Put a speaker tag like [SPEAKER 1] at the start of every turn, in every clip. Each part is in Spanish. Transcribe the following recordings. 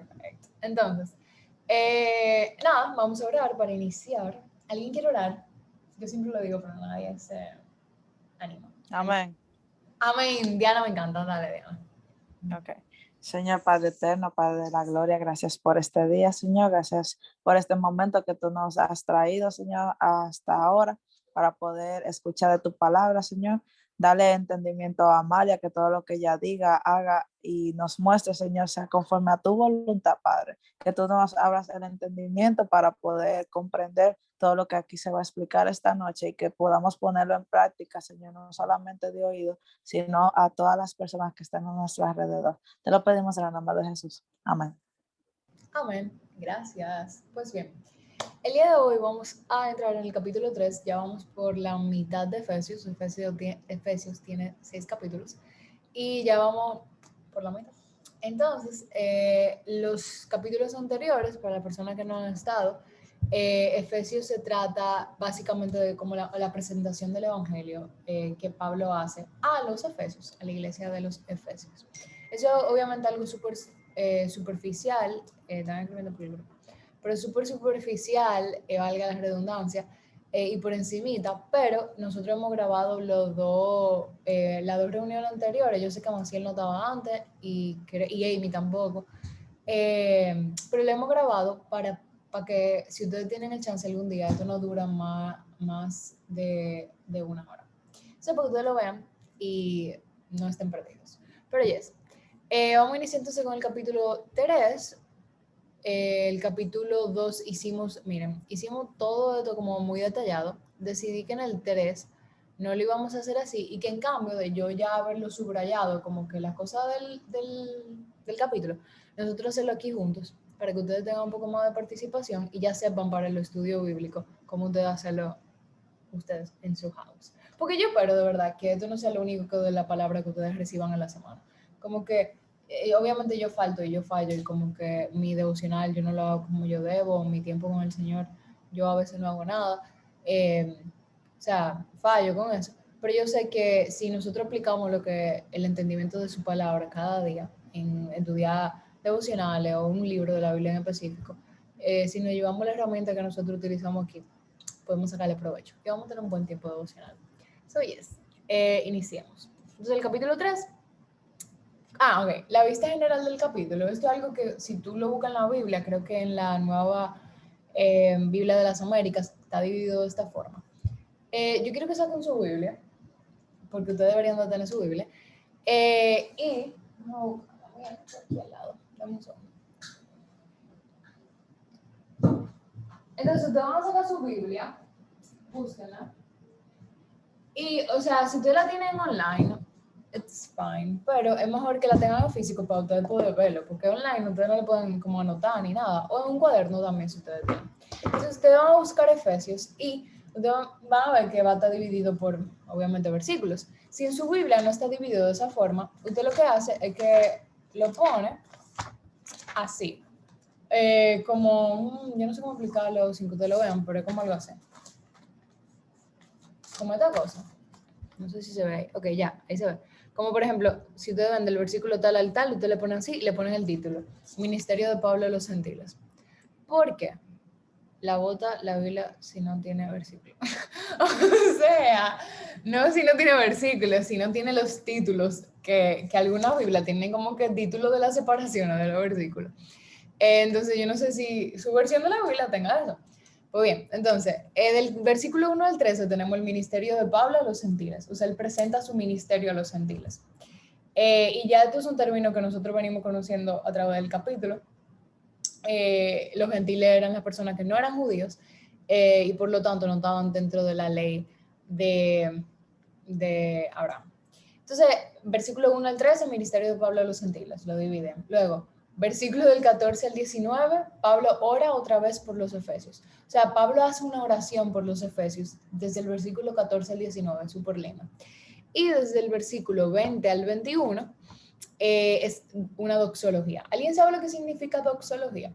[SPEAKER 1] Perfecto. Entonces, nada, vamos a orar para iniciar. ¿Alguien quiere orar? Yo siempre lo digo, pero nadie se anima.
[SPEAKER 2] Amén.
[SPEAKER 1] Amén. Diana, me encanta. Dale, Diana.
[SPEAKER 2] Ok. Señor Padre eterno, Padre de la gloria, gracias por este día, Señor. Gracias por este momento que tú nos has traído, Señor, hasta ahora para poder escuchar de tu palabra, Señor. Dale entendimiento a Amalia, que todo lo que ella diga, haga y nos muestre, Señor, sea conforme a tu voluntad, Padre. Que tú nos abras el entendimiento para poder comprender todo lo que aquí se va a explicar esta noche y que podamos ponerlo en práctica, Señor, no solamente de oído, sino a todas las personas que están a nuestro alrededor. Te lo pedimos en el nombre de Jesús. Amén.
[SPEAKER 1] Amén. Gracias. Pues bien, el día de hoy vamos a entrar en el capítulo 3. Ya vamos por la mitad de Efesios. Efesios tiene 6 capítulos. Y ya vamos por la mitad. Entonces, los capítulos anteriores, para la persona que no han estado, Efesios se trata básicamente de como la presentación del Evangelio que Pablo hace a los Efesios, a la iglesia de los Efesios. Eso obviamente algo súper superficial, también escribiendo por el grupo, pero súper superficial, valga la redundancia, y por encimita, pero nosotros hemos grabado las dos reuniones anteriores. Yo sé que Maciel no estaba antes y Amy tampoco, pero lo hemos grabado para que si ustedes tienen el chance algún día, esto no dura más de una hora. Eso para que ustedes lo vean y no estén perdidos. Pero yes, vamos a iniciar entonces con el capítulo 3. El capítulo 2 hicimos todo esto como muy detallado. Decidí que en el 3 no lo íbamos a hacer así y que en cambio de yo ya haberlo subrayado como que las cosas del capítulo, nosotros hacerlo aquí juntos para que ustedes tengan un poco más de participación y ya sepan para el estudio bíblico cómo ustedes hacerlo ustedes en su house. Porque yo espero de verdad que esto no sea lo único de la palabra que ustedes reciban en la semana. Como que obviamente yo falto y yo fallo y como que mi devocional yo no lo hago como yo debo, mi tiempo con el Señor yo a veces no hago nada, o sea, fallo con eso, pero yo sé que si nosotros aplicamos lo que el entendimiento de su palabra cada día en estudiar devocionales o un libro de la Biblia en específico, si nos llevamos la herramienta que nosotros utilizamos aquí, podemos sacarle provecho y vamos a tener un buen tiempo devocional. So yes, iniciemos. Entonces el capítulo 3. Ok. La vista general del capítulo. Esto es algo que si tú lo buscas en la Biblia, creo que en la nueva Biblia de las Américas está dividido de esta forma. Yo quiero que saquen su Biblia, porque ustedes deberían de tener su Biblia. Y, no, aquí al lado, dame un segundo. Entonces, ustedes van a sacar su Biblia, búsquenla. Y, o sea, si ustedes la tienen online, it's fine, pero es mejor que la tengan en físico para ustedes poder verlo, porque online ustedes no le pueden como anotar ni nada, o en un cuaderno también si ustedes tienen. Entonces ustedes van a buscar Efesios y ustedes van a ver que va a estar dividido por, obviamente, versículos. Si en su Biblia no está dividido de esa forma, usted lo que hace es que lo pone así, como, yo no sé cómo explicarlo sin que ustedes lo vean, pero es como algo así, como esta cosa. No sé si se ve ahí. Ok, ya, ahí se ve. Como por ejemplo, si ustedes ven del versículo tal al tal, ustedes le ponen así y le ponen el título. Ministerio de Pablo a los Gentiles. ¿Por qué? La bota la Biblia si no tiene versículo. O sea, no si no tiene versículos, si no tiene los títulos, que algunas Biblias tienen como que título de la separación de los versículos. Entonces yo no sé si su versión de la Biblia tenga eso. Pues bien, entonces, del versículo 1 al 13 tenemos el ministerio de Pablo a los gentiles. O sea, él presenta su ministerio a los gentiles. Y ya esto es un término que nosotros venimos conociendo a través del capítulo. Los gentiles eran las personas que no eran judíos y por lo tanto no estaban dentro de la ley de Abraham. Entonces, versículo 1 al 13, ministerio de Pablo a los gentiles, lo dividen. Luego, versículo del 14 al 19, Pablo ora otra vez por los efesios. O sea, Pablo hace una oración por los efesios desde el versículo 14 al 19, súper linda. Y desde el versículo 20 al 21 es una doxología. ¿Alguien sabe lo que significa doxología?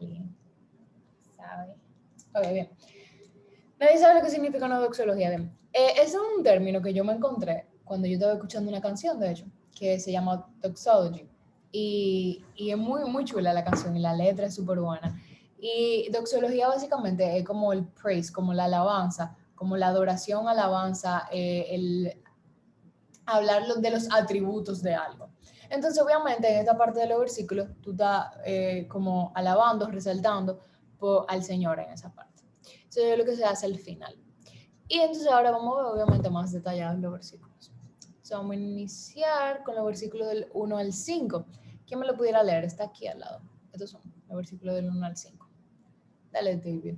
[SPEAKER 1] ¿Alguien sabe? Ok, bien. Nadie sabe lo que significa una doxología. Bien. Es un término que yo me encontré cuando yo estaba escuchando una canción, de hecho, que se llama Doxology. Y es muy, muy chula la canción y la letra es súper buena. Y doxología básicamente es como el praise, como la alabanza, como la adoración, alabanza, el hablar de los atributos de algo. Entonces, obviamente, en esta parte de los versículos, tú estás como alabando, resaltando al Señor en esa parte. Eso es lo que se hace al final. Y entonces ahora vamos a ver, obviamente, más detallados los versículos. Entonces, vamos a iniciar con los versículos del 1 al 5. ¿Quién me lo pudiera leer? Está aquí al lado. Estos son los versículos del 1 al 5. Dale, David.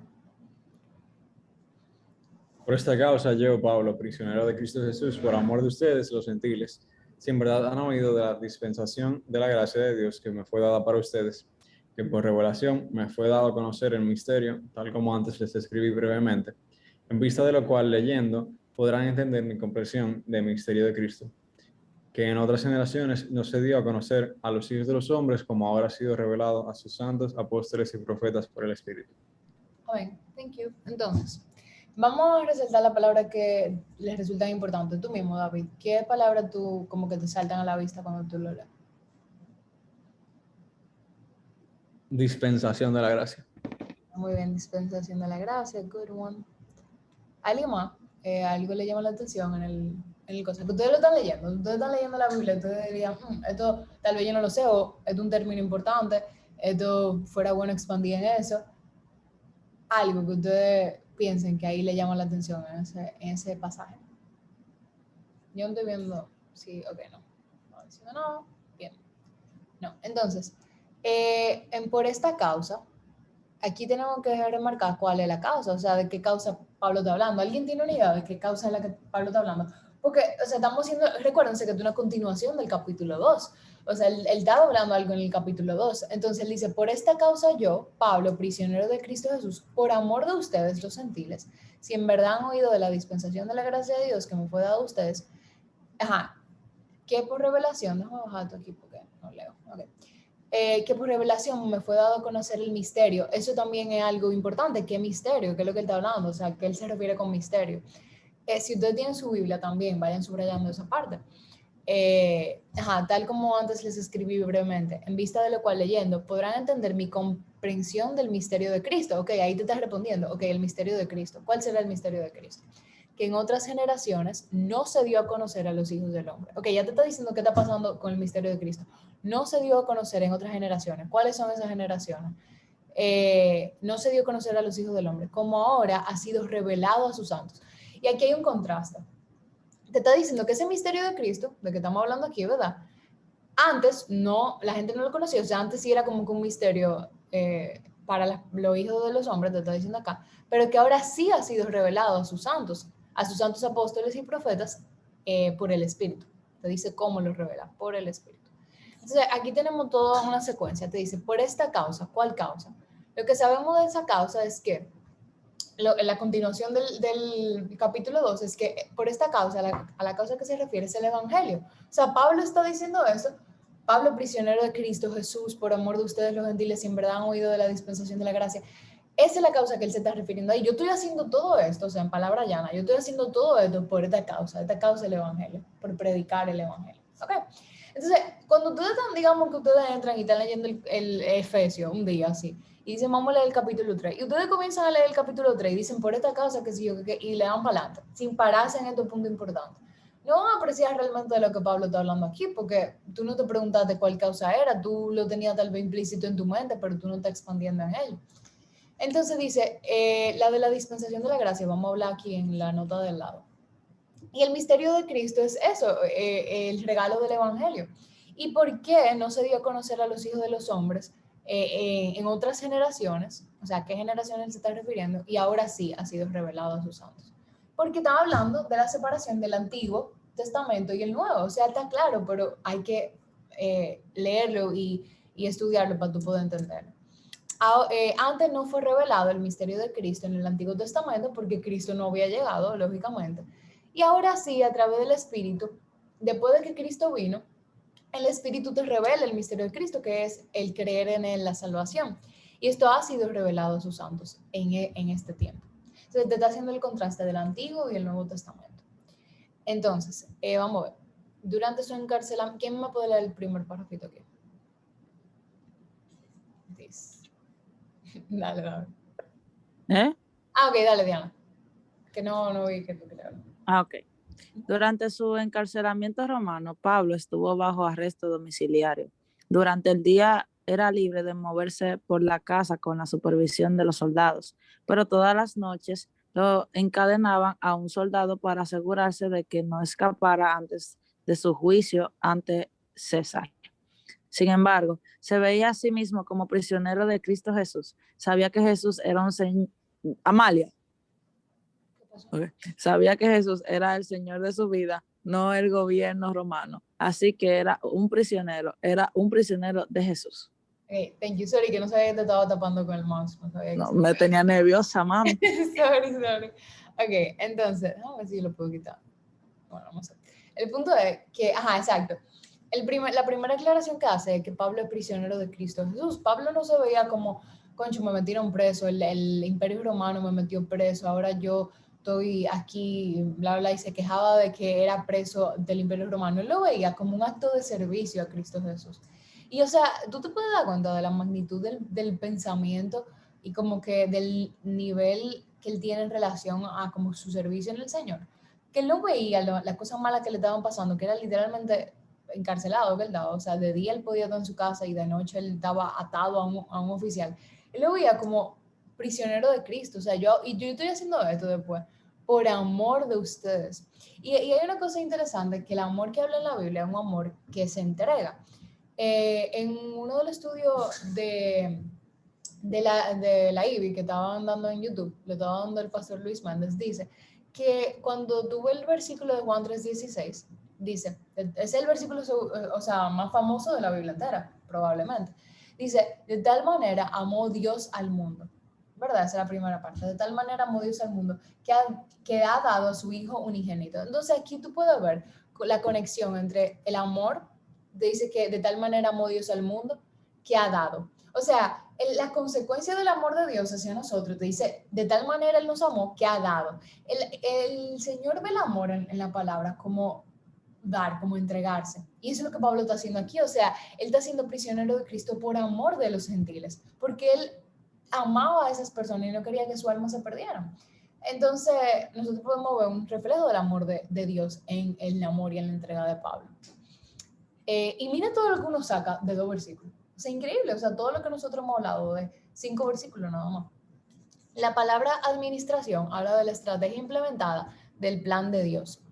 [SPEAKER 3] Por esta causa yo, Pablo, prisionero de Cristo Jesús, por amor de ustedes, los gentiles, si en verdad han oído de la dispensación de la gracia de Dios que me fue dada para ustedes, que por revelación me fue dado a conocer el misterio, tal como antes les escribí brevemente, en vista de lo cual, leyendo, podrán entender mi comprensión del misterio de Cristo, que en otras generaciones no se dio a conocer a los hijos de los hombres, como ahora ha sido revelado a sus santos, apóstoles y profetas por el Espíritu.
[SPEAKER 1] Amén. Thank you. Entonces, vamos a resaltar la palabra que les resulta importante. Tú mismo, David, ¿qué palabra tú como que te saltan a la vista cuando tú lo lees?
[SPEAKER 3] Dispensación de la gracia.
[SPEAKER 1] Muy bien, dispensación de la gracia, good one. ¿Alguien más? ¿Algo le llama la atención en el cosa? Que ustedes lo están leyendo, ustedes están leyendo la Biblia, ustedes dirían, esto tal vez yo no lo sé, o es un término importante, esto fuera bueno expandir en eso. Algo que ustedes piensen que ahí le llama la atención en ese pasaje. Yo no estoy viendo, sí, ok, no. No diciendo no, bien. No, entonces, por esta causa, aquí tenemos que remarcar cuál es la causa, o sea, de qué causa Pablo está hablando. ¿Alguien tiene una idea de qué causa es la que Pablo está hablando? Porque, o sea, estamos haciendo, recuérdense que es una continuación del capítulo 2. O sea, él estaba hablando algo en el capítulo 2. Entonces él dice, por esta causa yo, Pablo, prisionero de Cristo Jesús, por amor de ustedes, los gentiles, si en verdad han oído de la dispensación de la gracia de Dios que me fue dada a ustedes, que por revelación, déjame bajar esto aquí porque no leo, okay. Que por revelación me fue dado a conocer el misterio. Eso también es algo importante. ¿Qué misterio? ¿Qué es lo que él está hablando? O sea, ¿qué él se refiere con misterio? Si ustedes tienen su Biblia también, vayan subrayando esa parte. Tal como antes les escribí brevemente, en vista de lo cual leyendo, podrán entender mi comprensión del misterio de Cristo. Ok, ahí te estás respondiendo. Ok, el misterio de Cristo. ¿Cuál será el misterio de Cristo? Que en otras generaciones no se dio a conocer a los hijos del hombre. Ok, ya te está diciendo qué está pasando con el misterio de Cristo. No se dio a conocer en otras generaciones. ¿Cuáles son esas generaciones? No se dio a conocer a los hijos del hombre, como ahora ha sido revelado a sus santos. Y aquí hay un contraste. Te está diciendo que ese misterio de Cristo, de que estamos hablando aquí, ¿verdad? Antes no, la gente no lo conocía, o sea, antes sí era como que un misterio para los hijos de los hombres, te está diciendo acá, pero que ahora sí ha sido revelado a sus santos apóstoles y profetas por el Espíritu. Te dice cómo lo revela, por el Espíritu. Entonces, aquí tenemos toda una secuencia, te dice, por esta causa, ¿cuál causa? Lo que sabemos de esa causa es que la continuación del capítulo 2 es que por esta causa, a la causa que se refiere es el Evangelio. O sea, Pablo está diciendo eso. Pablo, prisionero de Cristo Jesús, por amor de ustedes los gentiles, si en verdad han oído de la dispensación de la gracia. Esa es la causa que él se está refiriendo ahí. Yo estoy haciendo todo esto, o sea, en palabra llana, yo estoy haciendo todo esto por esta causa es el Evangelio, por predicar el Evangelio. ¿Ok? Entonces, cuando ustedes están, digamos que ustedes entran y están leyendo el Efesio un día así, y dicen, vamos a leer el capítulo 3. Y ustedes comienzan a leer el capítulo 3 y dicen, por esta causa, que sí, y le dan para adelante, sin pararse en estos puntos importantes. No van a apreciar realmente de lo que Pablo está hablando aquí, porque tú no te preguntaste cuál causa era, tú lo tenías tal vez implícito en tu mente, pero tú no estás expandiendo en él. Entonces dice, la de la dispensación de la gracia, vamos a hablar aquí en la nota del lado. Y el misterio de Cristo es eso, el regalo del Evangelio. ¿Y por qué no se dio a conocer a los hijos de los hombres en otras generaciones? O sea, ¿qué generaciones se está refiriendo? Y ahora sí ha sido revelado a sus santos. Porque estaba hablando de la separación del Antiguo Testamento y el Nuevo. O sea, está claro, pero hay que leerlo y estudiarlo para tú poder entenderlo. Antes no fue revelado el misterio de Cristo en el Antiguo Testamento porque Cristo no había llegado, lógicamente. Y ahora sí, a través del Espíritu, después de que Cristo vino, el Espíritu te revela el misterio de Cristo, que es el creer en él, la salvación. Y esto ha sido revelado a sus santos en este tiempo. Entonces te está haciendo el contraste del Antiguo y el Nuevo Testamento. Entonces, vamos a ver. Durante su encarcelamiento, ¿quién me puede leer el primer párrafito aquí? Dice. Dale, dale. Ok, dale, Diana. Que no vi que tú querías.
[SPEAKER 2] Ok. Durante su encarcelamiento romano, Pablo estuvo bajo arresto domiciliario. Durante el día era libre de moverse por la casa con la supervisión de los soldados, pero todas las noches lo encadenaban a un soldado para asegurarse de que no escapara antes de su juicio ante César. Sin embargo, se veía a sí mismo como prisionero de Cristo Jesús. Sabía que Jesús era un señor. Amalia. Okay. Sabía que Jesús era el Señor de su vida, no el gobierno romano. Así que era un prisionero de Jesús.
[SPEAKER 1] Okay, thank you. Sorry, que no sabía que te estaba tapando con el mouse.
[SPEAKER 2] No, me tenía nerviosa, mami.
[SPEAKER 1] sorry. Ok, entonces, a ver si lo puedo quitar. Bueno, vamos a ver. El punto es que, exacto. La primera aclaración que hace es que Pablo es prisionero de Cristo Jesús. Pablo no se veía como, concho, me metieron preso, el imperio romano me metió preso, ahora yo estoy aquí, bla, bla, y se quejaba de que era preso del imperio romano. Él lo veía como un acto de servicio a Cristo Jesús. Y o sea, tú te puedes dar cuenta de la magnitud del pensamiento y como que del nivel que él tiene en relación a como su servicio en el Señor. Que él no veía las cosas malas que le estaban pasando, que era literalmente encarcelado, ¿verdad? O sea, de día él podía estar en su casa y de noche él estaba atado a un oficial. Él lo veía como prisionero de Cristo. O sea, yo estoy haciendo esto después por amor de ustedes. Y hay una cosa interesante, que el amor que habla en la Biblia es un amor que se entrega. En uno de los estudios de la IBI que estaban dando en YouTube, le estaba dando el pastor Luis Méndez, dice que cuando tuve el versículo de Juan 3:16, dice, es el versículo, o sea, más famoso de la Biblia entera, probablemente. Dice, de tal manera amó Dios al mundo. ¿Verdad? Esa es la primera parte. De tal manera amó Dios al mundo que ha dado a su Hijo unigénito. Entonces aquí tú puedes ver la conexión entre el amor, dice que de tal manera amó Dios al mundo que ha dado. O sea, la consecuencia del amor de Dios hacia nosotros, te dice, de tal manera Él nos amó que ha dado. El Señor ve el amor en la palabra como dar, como entregarse. Y eso es lo que Pablo está haciendo aquí. O sea, Él está siendo prisionero de Cristo por amor de los gentiles, porque Él amaba a esas personas y no quería que su alma se perdiera. Entonces, nosotros podemos ver un reflejo del amor de Dios en el amor y en la entrega de Pablo. Y mira todo lo que uno saca de 2 versículos. O sea, increíble. O sea, todo lo que nosotros hemos hablado de 5 versículos nada más. La palabra administración habla de la estrategia implementada del plan de Dios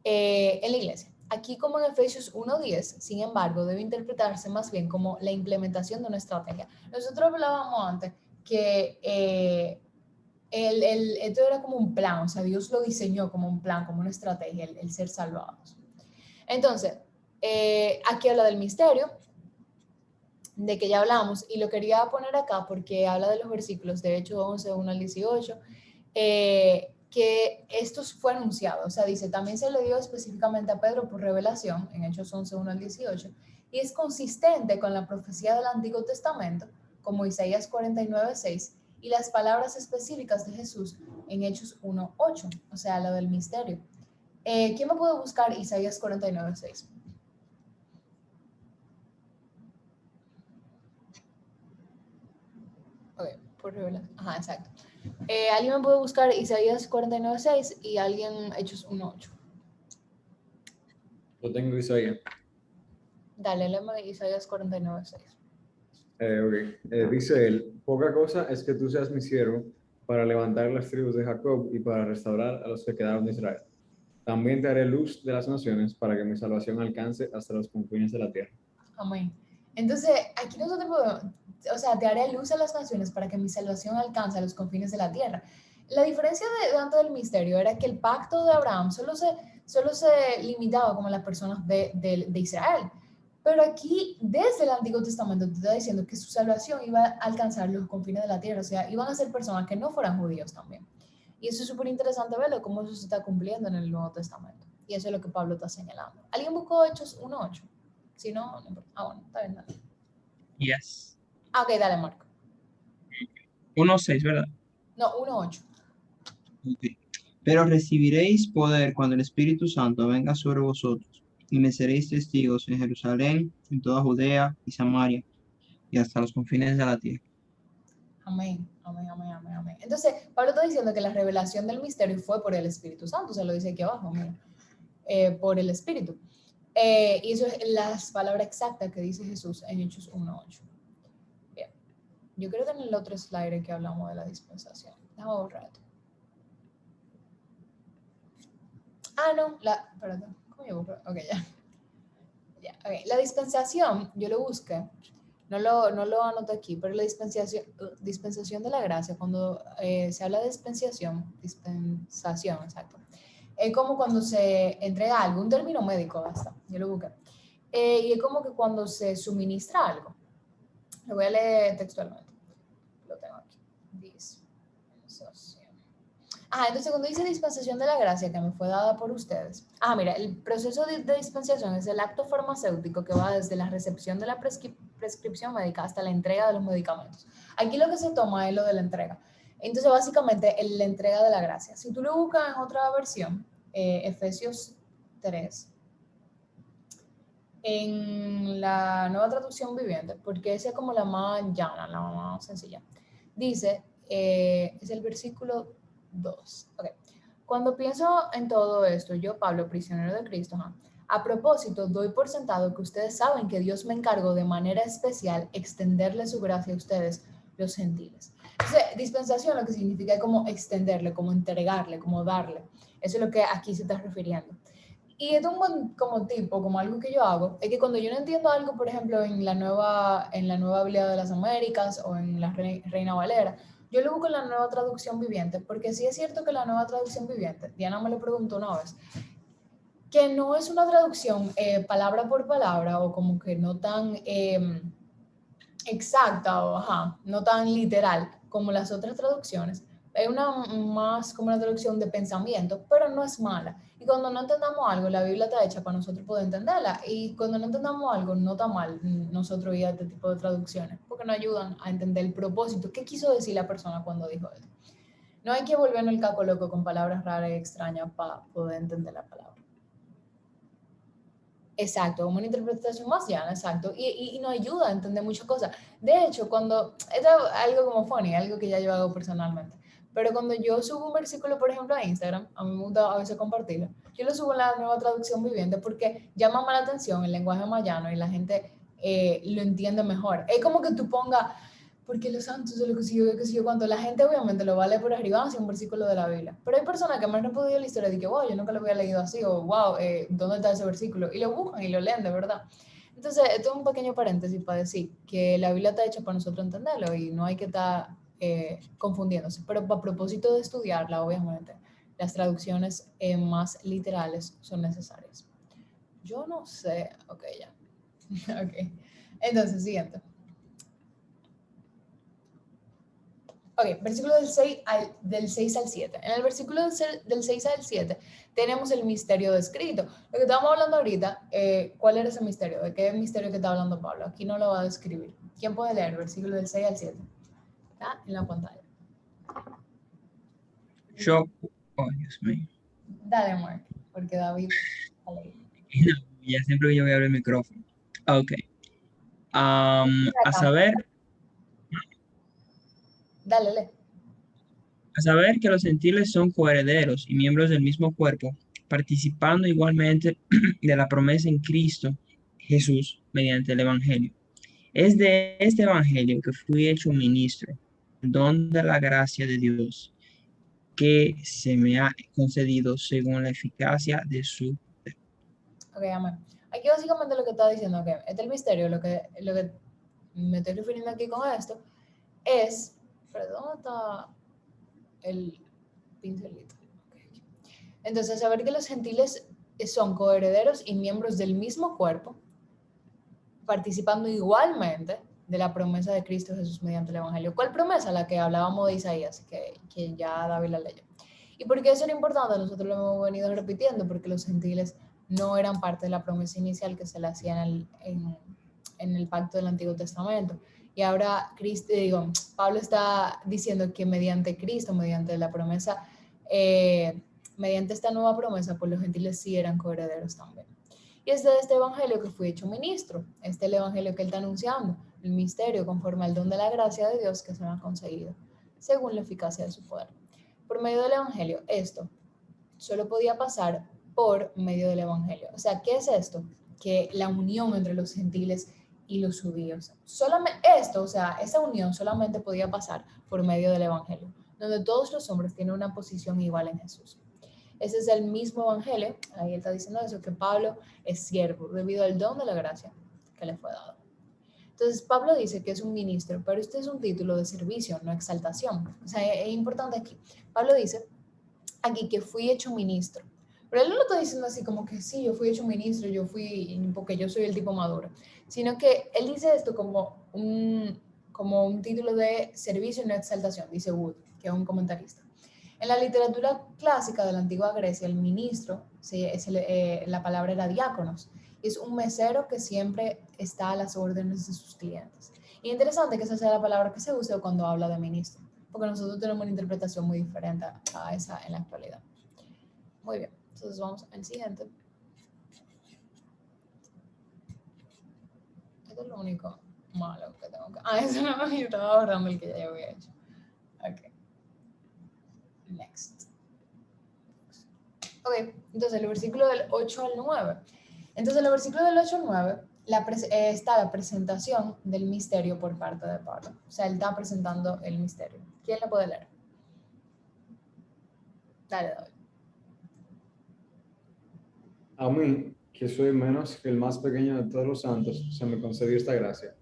[SPEAKER 1] en la iglesia. Aquí, como en Efesios 1:10, sin embargo, debe interpretarse más bien como la implementación de una estrategia. Nosotros hablábamos antes que esto era como un plan, o sea, Dios lo diseñó como un plan, como una estrategia, el ser salvados. Entonces, aquí habla del misterio, de que ya hablamos, y lo quería poner acá porque habla de los versículos de Hechos 11, 1 al 18, que esto fue anunciado, o sea, dice, también se le dio específicamente a Pedro por revelación, en Hechos 11, 1 al 18, y es consistente con la profecía del Antiguo Testamento, como Isaías 49, 6, y las palabras específicas de Jesús en Hechos 1, 8, o sea, la del misterio. ¿Quién me puede buscar Isaías 49, 6? Ok, por revelación. Ajá, exacto. Alguien me puede buscar Isaías 49:6 y alguien Hechos 1:8.
[SPEAKER 3] Lo tengo Isaías.
[SPEAKER 1] Dale, léeme Isaías 49:6.
[SPEAKER 3] Dice él, poca cosa es que tú seas mi siervo para levantar las tribus de Jacob y para restaurar a los que quedaron de Israel. También te haré luz de las naciones para que mi salvación alcance hasta los confines de la tierra.
[SPEAKER 1] Amén. Entonces, aquí nosotros podemos, o sea, te haré luz a las naciones para que mi salvación alcance a los confines de la tierra. La diferencia antes del misterio era que el pacto de Abraham solo se limitaba como a las personas de Israel. Pero aquí, desde el Antiguo Testamento, te está diciendo que su salvación iba a alcanzar los confines de la tierra. O sea, iban a ser personas que no fueran judíos también. Y eso es súper interesante verlo, cómo eso se está cumpliendo en el Nuevo Testamento. Y eso es lo que Pablo está señalando. ¿Alguien buscó Hechos 1:8? Si no, no importa. Bueno, está bien, dale.
[SPEAKER 4] Yes.
[SPEAKER 1] Ok, dale, Marco.
[SPEAKER 4] 1:6, ¿verdad?
[SPEAKER 1] No, 1:8.
[SPEAKER 4] Okay. Pero recibiréis poder cuando el Espíritu Santo venga sobre vosotros, y me seréis testigos en Jerusalén, en toda Judea y Samaria, y hasta los confines de la tierra.
[SPEAKER 1] Amén, amén, amén, amén, amén. Entonces, Pablo está diciendo que la revelación del misterio fue por el Espíritu Santo, se lo dice aquí abajo, mira, por el Espíritu. Y eso es las palabras exactas que dice Jesús en Hechos 1:8. Bien, yo creo que en el otro slide que hablamos de la dispensación. Déjame borrar esto. Ah, no, perdón, ¿cómo yo borro? Ok, ya, ok. La dispensación, yo lo busqué. No lo anoto aquí, pero la dispensación de la gracia, cuando se habla de dispensación, exacto, es como cuando se entrega algo, un término médico, hasta, yo lo busqué, y es como que cuando se suministra algo, lo voy a leer textualmente, lo tengo aquí, dispensación. Entonces cuando dice dispensación de la gracia que me fue dada por ustedes. Mira, el proceso de dispensación es el acto farmacéutico que va desde la recepción de la prescripción médica hasta la entrega de los medicamentos. Aquí lo que se toma es lo de la entrega. Entonces básicamente la entrega de la gracia. Si tú lo buscas en otra versión, Efesios 3, en la Nueva Traducción Viviente, porque esa es como la más llana, la más sencilla, dice, es el versículo 2. Okay. Cuando pienso en todo esto, yo, Pablo, prisionero de Cristo, a propósito, doy por sentado que ustedes saben que Dios me encargó de manera especial extenderle su gracia a ustedes, los gentiles. Entonces, dispensación lo que significa es como extenderle, como entregarle, como darle. Eso es lo que aquí se está refiriendo. Y es un buen como tipo, como algo que yo hago, es que cuando yo no entiendo algo, por ejemplo, en la nueva Biblia de las Américas o en la Reina Valera, yo lo busco en la Nueva Traducción Viviente, porque sí es cierto que la Nueva Traducción Viviente, Diana me lo preguntó una vez, que no es una traducción palabra por palabra o como que no tan exacta o no tan literal como las otras traducciones. Es más como una traducción de pensamiento, pero no es mala. Y cuando no entendamos algo, la Biblia está hecha para nosotros poder entenderla. Y cuando no entendamos algo, no está mal nosotros ir a este tipo de traducciones, porque nos ayudan a entender el propósito. ¿Qué quiso decir la persona cuando dijo esto? No hay que volvernos el caco loco con palabras raras y extrañas para poder entender la palabra. Exacto, como una interpretación más llana, exacto, y nos ayuda a entender muchas cosas. De hecho, esto es algo como funny, algo que ya yo hago personalmente, pero cuando yo subo un versículo, por ejemplo, a Instagram, a mí me gusta a veces compartirlo, yo lo subo en la Nueva Traducción Viviente porque llama más la atención el lenguaje más llano y la gente lo entiende mejor. Es como que tú pongas, porque los santos de lo que sé yo, cuando la gente obviamente lo va a leer por arriba hacia un versículo de la Biblia. Pero hay personas que me han respondido la historia de que, wow, yo nunca lo había leído así, o wow, ¿dónde está ese versículo? Y lo buscan y lo leen de verdad. Entonces, esto es un pequeño paréntesis para decir que la Biblia está hecha para nosotros entenderlo y no hay que estar confundiéndose. Pero para propósito de estudiarla, obviamente, las traducciones más literales son necesarias. Yo no sé, ok, ya. Ok, entonces, siguiente. Ok, versículo del 6 al 7. En el versículo del 6 al 7 tenemos el misterio descrito. Lo que estamos hablando ahorita, ¿cuál era ese misterio? ¿De qué misterio que está hablando Pablo? Aquí no lo va a describir. ¿Quién puede leer el versículo del 6 al 7? Está en la pantalla.
[SPEAKER 4] Yo, oh Dios mío,
[SPEAKER 1] Dale, Mark, porque David...
[SPEAKER 4] ya siempre yo voy a abrir el micrófono. Ok. A saber
[SPEAKER 1] Dale, lee.
[SPEAKER 4] A saber que los gentiles son coherederos y miembros del mismo cuerpo, participando igualmente de la promesa en Cristo Jesús mediante el Evangelio. Es de este Evangelio que fui hecho ministro, el don de la gracia de Dios, que se me ha concedido según la eficacia de su...
[SPEAKER 1] Ok, amén. Aquí básicamente lo que está diciendo, que este es el misterio, lo que me estoy refiriendo aquí con esto, es... Perdón, está el pincelito. Okay. Entonces, saber que los gentiles son coherederos y miembros del mismo cuerpo, participando igualmente de la promesa de Cristo Jesús mediante el Evangelio. ¿Cuál promesa? La que hablábamos de Isaías, que ya David la leyó. ¿Y por qué eso era importante? Nosotros lo hemos venido repitiendo, porque los gentiles no eran parte de la promesa inicial que se le hacía en el pacto del Antiguo Testamento. Y ahora Pablo está diciendo que mediante Cristo, mediante la promesa mediante esta nueva promesa, pues los gentiles sí eran coherederos también. Y es de este evangelio que fui hecho ministro. Este es el evangelio que él está anunciando, el misterio conforme al don de la gracia de Dios que se me ha conseguido, según la eficacia de su poder. Por medio del evangelio, esto solo podía pasar por medio del evangelio. O sea, ¿qué es esto? Que la unión entre los gentiles y los judíos. Solamente esto, o sea, esa unión solamente podía pasar por medio del evangelio, donde todos los hombres tienen una posición igual en Jesús. Ese es el mismo evangelio, ahí está diciendo eso, que Pablo es siervo debido al don de la gracia que le fue dado. Entonces, Pablo dice que es un ministro, pero este es un título de servicio, no exaltación. O sea, es importante aquí. Pablo dice aquí que fui hecho ministro, pero él no lo está diciendo así como que sí, yo fui hecho ministro, yo fui, porque yo soy el tipo maduro, sino que él dice esto como un título de servicio y no exaltación, dice Wood, que es un comentarista. En la literatura clásica de la antigua Grecia, el ministro, la palabra era diáconos, es un mesero que siempre está a las órdenes de sus clientes. Y interesante que esa sea la palabra que se use cuando habla de ministro, porque nosotros tenemos una interpretación muy diferente a esa en la actualidad. Muy bien, entonces vamos al siguiente. Esto es lo único malo que tengo que... eso no, yo estaba ahorrando el que ya había hecho. Ok. Next. Ok, entonces el versículo del 8 al 9. Entonces en el versículo del 8 al 9 está la presentación del misterio por parte de Pablo. O sea, él está presentando el misterio. ¿Quién lo puede leer? Dale, David.
[SPEAKER 3] A mí, que soy menos que el más pequeño de todos los santos, se me concedió esta gracia: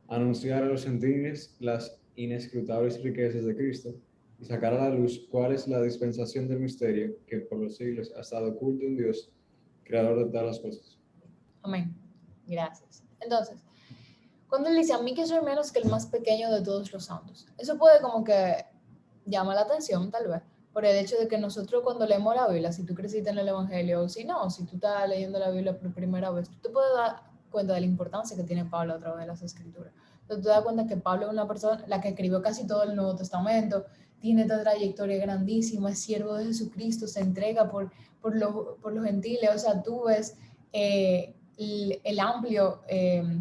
[SPEAKER 3] anunciar a los gentiles las inescrutables riquezas de Cristo y sacar a la luz cuál es la dispensación del misterio que por los siglos ha estado oculto en Dios, creador de todas las cosas.
[SPEAKER 1] Amén. Gracias. Entonces, cuando él dice a mí que soy menos que el más pequeño de todos los santos, eso puede como que llama la atención tal vez por el hecho de que nosotros cuando leemos la Biblia, si tú creciste en el Evangelio o si no, si tú estás leyendo la Biblia por primera vez, tú te puedes dar cuenta de la importancia que tiene Pablo a través de las Escrituras. Entonces tú te das cuenta que Pablo es una persona, la que escribió casi todo el Nuevo Testamento, tiene esta trayectoria grandísima, es siervo de Jesucristo, se entrega por los gentiles, o sea, tú ves el amplio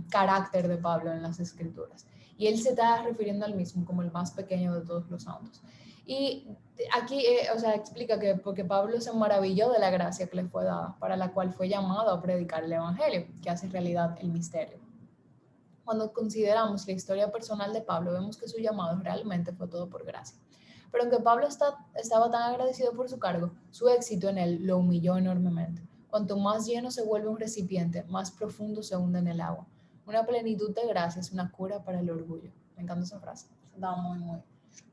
[SPEAKER 1] carácter de Pablo en las Escrituras. Y él se está refiriendo al mismo como el más pequeño de todos los santos. Y aquí, o sea, explica que porque Pablo se maravilló de la gracia que le fue dada, para la cual fue llamado a predicar el Evangelio, que hace realidad el misterio. Cuando consideramos la historia personal de Pablo, vemos que su llamado realmente fue todo por gracia. Pero aunque Pablo estaba tan agradecido por su cargo, su éxito en él lo humilló enormemente. Cuanto más lleno se vuelve un recipiente, más profundo se hunde en el agua. Una plenitud de gracia es una cura para el orgullo. Me encanta esa frase. Está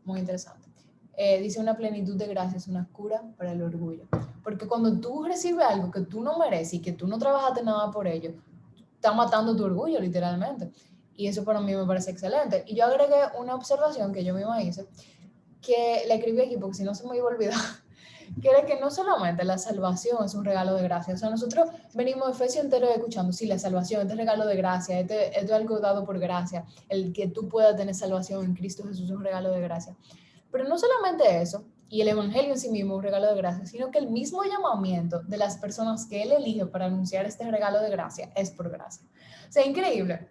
[SPEAKER 1] muy interesante. Dice una plenitud de gracia es una cura para el orgullo. Porque cuando tú recibes algo que tú no mereces y que tú no trabajaste nada por ello, está matando tu orgullo, literalmente. Y eso para mí me parece excelente. Y yo agregué una observación que yo misma hice, que la escribí aquí porque si no se me iba a olvidar, que era que no solamente la salvación es un regalo de gracia. O sea, nosotros venimos Efesios entero escuchando, sí, la salvación, este regalo de gracia, esto es algo dado por gracia. El que tú puedas tener salvación en Cristo Jesús es un regalo de gracia. Pero no solamente eso, y el Evangelio en sí mismo es un regalo de gracia, sino que el mismo llamamiento de las personas que Él elige para anunciar este regalo de gracia es por gracia. O sea, increíble.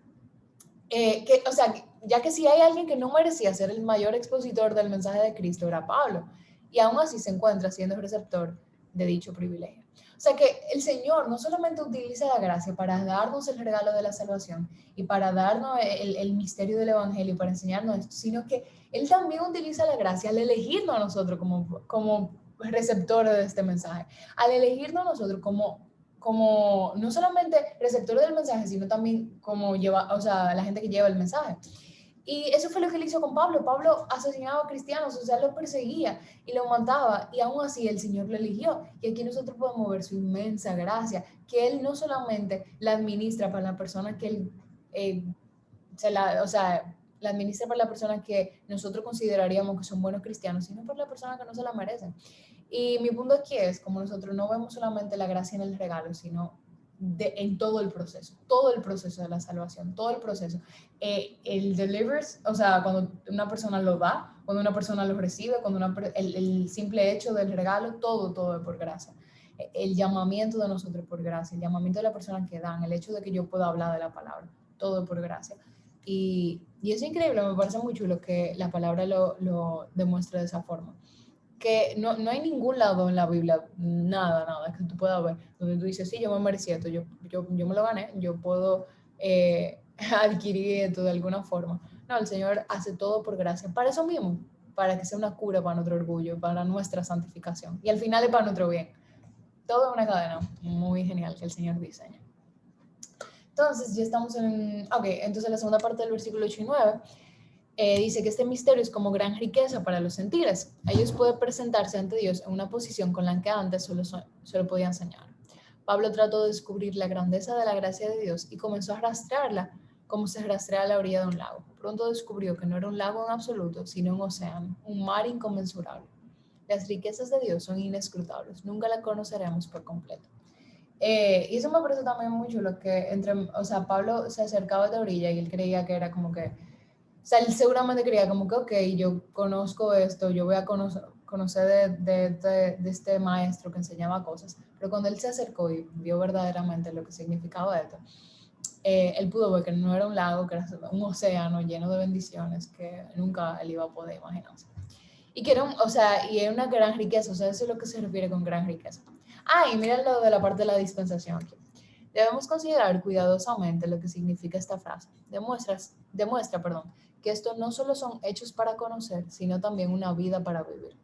[SPEAKER 1] O sea, ya que si hay alguien que no merecía ser el mayor expositor del mensaje de Cristo, era Pablo, y aún así se encuentra siendo receptor de dicho privilegio. O sea que el Señor no solamente utiliza la gracia para darnos el regalo de la salvación y para darnos el misterio del Evangelio, para enseñarnos esto, sino que Él también utiliza la gracia al elegirnos a nosotros como receptores de este mensaje, al elegirnos a nosotros como no solamente receptores del mensaje, sino también como la gente que lleva el mensaje. Y eso fue lo que él hizo con Pablo. Pablo asesinaba a cristianos, o sea, lo perseguía y lo mataba, y aún así el Señor lo eligió. Y aquí nosotros podemos ver su inmensa gracia, que él no solamente la administra para la persona que él, la administra para la persona que nosotros consideraríamos que son buenos cristianos, sino para la persona que no se la merecen. Y mi punto aquí es, como nosotros no vemos solamente la gracia en el regalo, sino en todo el proceso de la salvación, todo el proceso. El delivers, o sea, cuando una persona lo da, cuando una persona lo recibe, el simple hecho del regalo, todo es por gracia. El llamamiento de nosotros por gracia, el llamamiento de la persona que dan, el hecho de que yo pueda hablar de la palabra, todo es por gracia. Y es increíble, me parece muy chulo que la palabra lo demuestre de esa forma. Que no hay ningún lado en la Biblia, nada que tú puedas ver, donde tú dices, sí, yo me merecí esto, yo me lo gané, yo puedo adquirir esto de alguna forma. No, el Señor hace todo por gracia, para eso mismo, para que sea una cura para nuestro orgullo, para nuestra santificación, y al final es para nuestro bien. Todo es una cadena muy genial que el Señor diseña. Entonces, ya estamos entonces la segunda parte del versículo 8 y 9, dice que este misterio es como gran riqueza para los gentiles. Ellos pueden presentarse ante Dios en una posición con la que antes solo podían soñar. Pablo trató de descubrir la grandeza de la gracia de Dios y comenzó a rastrearla como se rastrea a la orilla de un lago. Pronto descubrió que no era un lago en absoluto, sino un océano, un mar inconmensurable. Las riquezas de Dios son inescrutables, nunca las conoceremos por completo. Y eso me parece también muy chulo, que Pablo se acercaba de la orilla y él creía que era como que, o sea, él seguramente creía como que, ok, yo conozco esto, yo voy a conocer de este maestro que enseñaba cosas, pero cuando él se acercó y vio verdaderamente lo que significaba esto, él pudo ver que no era un lago, que era un océano lleno de bendiciones que nunca él iba a poder imaginarse. Y que era y es una gran riqueza, o sea, eso es lo que se refiere con gran riqueza. Y mira lo de la parte de la dispensación aquí. Debemos considerar cuidadosamente lo que significa esta frase. Demuestra, que esto no solo son hechos para conocer, sino también una vida para vivir,